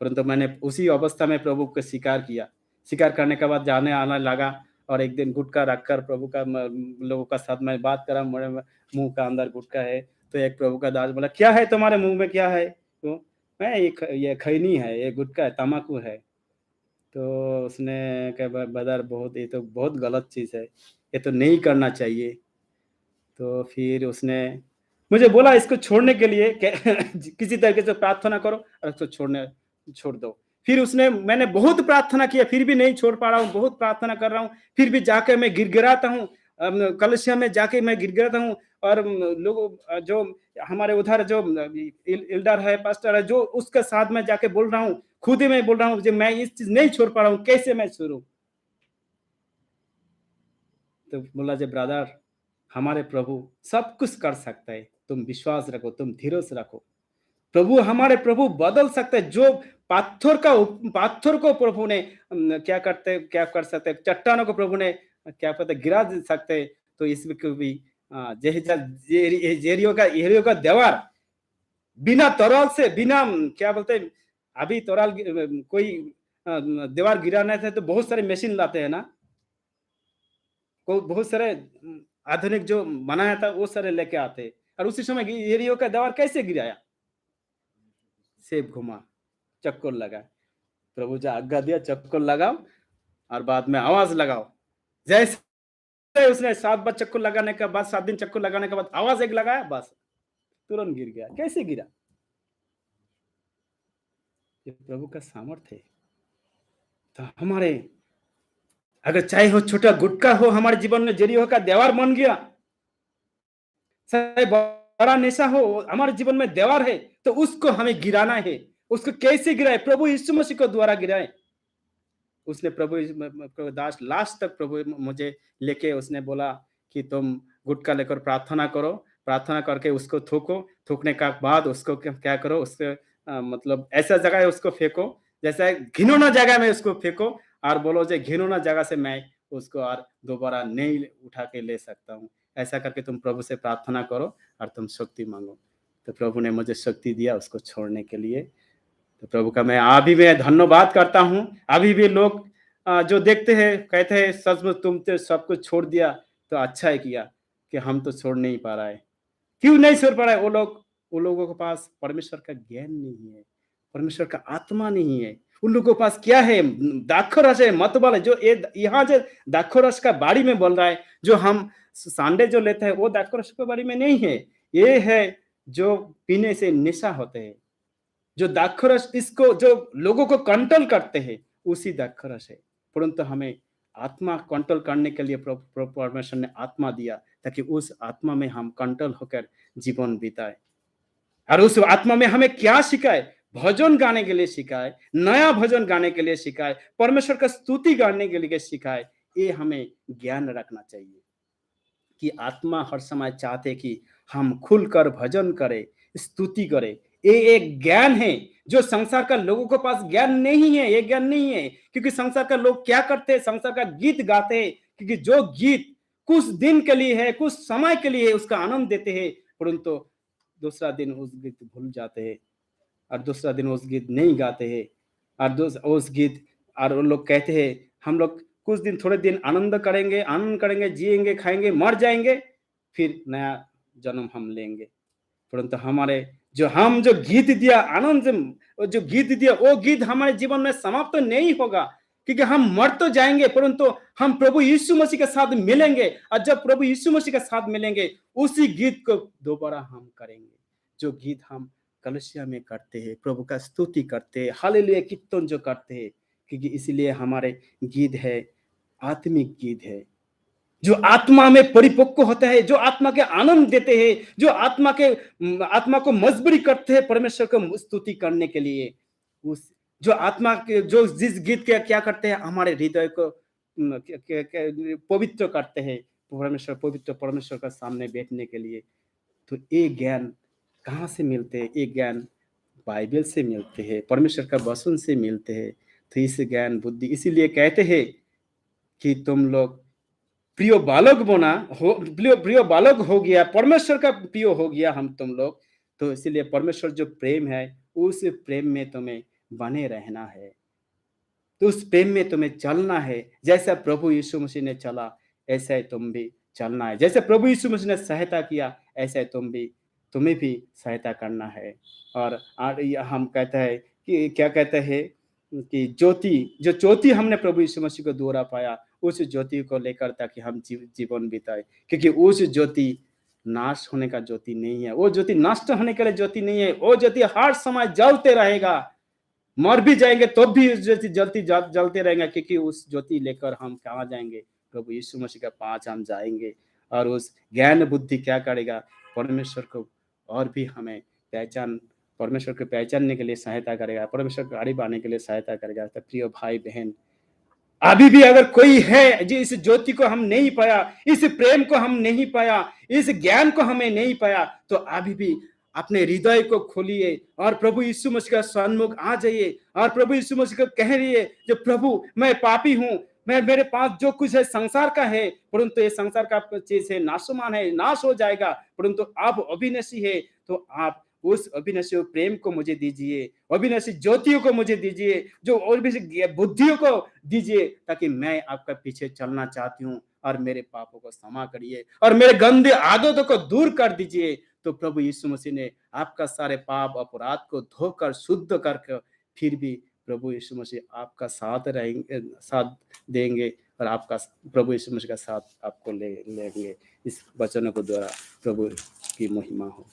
परंतु मैंने उसी अवस्था में प्रभु को स्वीकार किया, स्वीकार करने के बाद जाने आना लगा, और एक दिन गुटखा रखकर प्रभु का लोगों का साथ में बात करा, मेरे मुंह का अंदर गुटखा है, तो एक प्रभु का दास बोला क्या है तुम्हारे मुंह में, क्या है, तो मैं ये खैनी है, ये गुटखा है, तम्बाकू है। तो उसने कहा बदर बहुत, ये तो बहुत गलत चीज़ है, ये तो नहीं करना चाहिए। तो फिर उसने मुझे बोला इसको छोड़ने के लिए किसी तरीके से प्रार्थना करो और इसको छोड़ दो। फिर मैंने बहुत प्रार्थना किया, फिर भी नहीं छोड़ पा रहा हूँ, बहुत प्रार्थना कर रहा हूँ, फिर भी जाके मैं गिड़गिड़ाता हूँ, कलसिया में जाके मैं गिड़गिड़ाता हूँ, और लोग जो हमारे उधर जो एल्डर है, पास्टर है, जो उसके साथ में जाके बोल रहा हूँ, खुद ही मैं बोल रहा हूँ कि मैं इस चीज नहीं छोड़ पा रहा हूँ, कैसे मैं छोड़ूं? तो बोला जे ब्रदर, हमारे प्रभु सब कुछ कर सकता है, तुम विश्वास रखो, तुम धीरज रखो। प्रभु, हमारे प्रभु बदल सकते हैं। जो पाथर को प्रभु ने क्या कर सकते हैं, चट्टानों को प्रभु ने क्या पता गिरा दे सकते हैं, तो इसमें को भी जेरियो का दीवार बिना तराल से, बिना क्या बोलते हैं, अभी तराल कोई दीवार गिराना था तो बहुत सारे मशीन लाते हैं ना, को बहुत सारे आधुनिक जो बनाया था वो सारे लेके आते, और उसी समय एरियो का दीवार कैसे गिराया? सेब घुमा, चक्कर लगा। प्रभु जी आज्ञा दिया, चक्कर लगाओ और बाद में आवाज लगाओ। जैसे उसने 7 बार चक्कर लगाने के बाद, 7 दिन चक्कर लगाने के बाद आवाज एक लगाया, बस तुरंत गिर गया। कैसे गिरा? ये प्रभु का सामर्थ्य है। तो हमारे अगर चाहे हो छोटा गुटका हो हमारे जीवन में, जेरियो का दीवार बन गया, चाहे बड़ा नशा हो हमारे जीवन में दीवार है, तो उसको हमें गिराना है। उसको कैसे गिराए? प्रभु यीशु मसीह को द्वारा गिराए। उसने प्रभु दास लास्ट तक प्रभु मुझे लेके उसने बोला कि तुम गुटका लेकर प्रार्थना करो, प्रार्थना करके उसको थूको, थूकने का बाद उसको क्या करो, उसको मतलब ऐसा जगह है उसको फेंको, जैसे घिनौना जगह में उसको फेंको, और बोलो जो घिनौना जगह से मैं उसको और दोबारा नहीं उठा के ले सकता हूँ। ऐसा करके तुम प्रभु से प्रार्थना करो और तुम शक्ति मांगो। तो प्रभु ने मुझे शक्ति दिया उसको छोड़ने के लिए। तो प्रभु का मैं अभी भी धन्यवाद करता हूँ। अभी भी लोग जो देखते हैं कहते हैं सचमुच तुम तो सब कुछ छोड़ दिया, तो अच्छा है किया कि हम तो छोड़ नहीं पा रहा है। क्यों नहीं छोड़ पा रहा है? वो लोगों के पास परमेश्वर का ज्ञान नहीं है, परमेश्वर का आत्मा नहीं है। उन लोगों के पास क्या है? दाखरस है, मतबल है। जो यहाँ जो दाखरस का बाड़ी में बोल रहा है, जो हम संडे जो लेते हैं वो दाखरस के बाड़ी में नहीं है। ये है जो पीने से नशा होते हैं, जो दाखरस इसको जो लोगों को कंट्रोल करते हैं, उसी दाखरस है। परंतु हमें आत्मा कंट्रोल करने के लिए परमेश्वर ने आत्मा दिया, ताकि उस आत्मा में हम कंट्रोल होकर जीवन बिताए। और उस आत्मा में हमें क्या सिखाए? भजन गाने के लिए सिखाए, नया भजन गाने के लिए सिखाए, परमेश्वर का स्तुति गाने के लिए सिखाए। ये हमें ज्ञान रखना चाहिए कि आत्मा हर समय चाहते कि हम खुलकर भजन करें, स्तुति करें। ये एक ज्ञान है जो संसार का लोगों के पास ज्ञान नहीं है। ये ज्ञान नहीं है, क्योंकि संसार का लोग क्या करते हैं? संसार का गीत गाते हैं, क्योंकि जो गीत कुछ दिन के लिए है, कुछ समय के लिए उसका आनंद देते हैं, परंतु दूसरा दिन उस गीत भूल जाते हैं, और दूसरा दिन उस गीत नहीं गाते हैं, और उस गीत, और वो लोग कहते हैं हम लोग कुछ दिन थोड़े दिन आनंद करेंगे, जिएंगे, खाएंगे, मर जाएंगे, फिर नया जन्म हम लेंगे। परंतु हमारे जो गीत दिया आनंद, जो गीत दिया वो गीत हमारे जीवन में समाप्त तो नहीं होगा, क्योंकि हम मर तो जाएंगे, परंतु हम प्रभु यीशु मसीह के साथ मिलेंगे। और जब प्रभु यीशु मसीह के साथ मिलेंगे, उसी गीत को दोबारा हम करेंगे, जो गीत हम कलीसिया में करते हैं, प्रभु का स्तुति करते हैं, हालेलुया कीर्तन जो करते हैं। क्योंकि इसलिए हमारे गीत है आत्मिक गीत है, जो आत्मा में परिपक्व होता है, जो आत्मा के आनंद देते हैं, जो आत्मा को मजबूरी करते हैं परमेश्वर को स्तुति करने के लिए। उस जो आत्मा के जो जिस गीत के क्या करते हैं, हमारे हृदय को पवित्र करते हैं, पवित्र परमेश्वर का सामने बैठने के लिए। तो ये ज्ञान कहाँ से मिलते हैं? ये ज्ञान बाइबल से मिलते हैं, परमेश्वर का वचन से मिलते हैं। तो इस ज्ञान बुद्धि, इसीलिए कहते हैं कि तुम लोग प्रिय बालक हो गया, परमेश्वर का प्रिय हो गया हम तुम लोग। तो इसीलिए परमेश्वर जो प्रेम है, उस प्रेम में तुम्हें बने रहना है, तो उस प्रेम में तुम्हें चलना है। जैसा प्रभु यीशु मसीह ने चला, ऐसा ही तुम भी चलना है। जैसे प्रभु यीशु मसीह ने सहायता किया, ऐसा ही तुम्हें भी सहायता करना है। और हम कहते हैं कि क्या कहते हैं कि ज्योति हमने प्रभु यीशु मसीह को द्वारा पाया, उस ज्योति को लेकर ताकि हम जीवन बिताए। क्योंकि उस ज्योति नाश होने का ज्योति नहीं है, वो ज्योति नष्ट होने के लिए ज्योति नहीं है। वो ज्योति हर समय जलते रहेगा, मर भी जाएंगे तो भी उस ज्योति जलते रहेंगे, क्योंकि उस ज्योति लेकर हम कहाँ जाएंगे? प्रभु यीशु मसीह का पास हम जाएंगे। और उस ज्ञान बुद्धि क्या करेगा? परमेश्वर को और भी हमें पहचान परमेश्वर को पहचानने के लिए सहायता करेगा, परमेश्वर के करीब आने के लिए सहायता करेगा। तो प्रिय भाई बहन, अभी भी अगर कोई है जो इस ज्योति को हम नहीं पाया, इस प्रेम को हम नहीं पाया, इस ज्ञान को हमें नहीं पाया, तो अभी भी अपने हृदय को खोलिए और प्रभु यीशु मसीह का सन्मुख आ जाइए और प्रभु यीशु मसीह को कह रहिए, जो प्रभु मैं पापी हूँ, मैं मेरे पास जो कुछ है संसार का है, परंतु ये संसार का चीज है, नाशवान है, नाश हो जाएगा, परंतु आप अविनाशी है, तो आप उस अविनाशी प्रेम को मुझे दीजिए, अविनाशी ज्योतियों को मुझे दीजिए, जो और भी बुद्धियों को दीजिए, ताकि मैं आपका पीछे चलना चाहती हूँ और मेरे पापों को क्षमा करिए और मेरे गंदे आदतों को दूर कर दीजिए। तो प्रभु यीशु मसीह ने आपका सारे पाप अपराध को धोकर शुद्ध करके फिर भी प्रभु यीशु मसीह आपका साथ रहेंगे, साथ देंगे और आपका प्रभु यीशु मसीह का साथ आपको लेंगे। इस वचनों को द्वारा प्रभु की महिमा हो।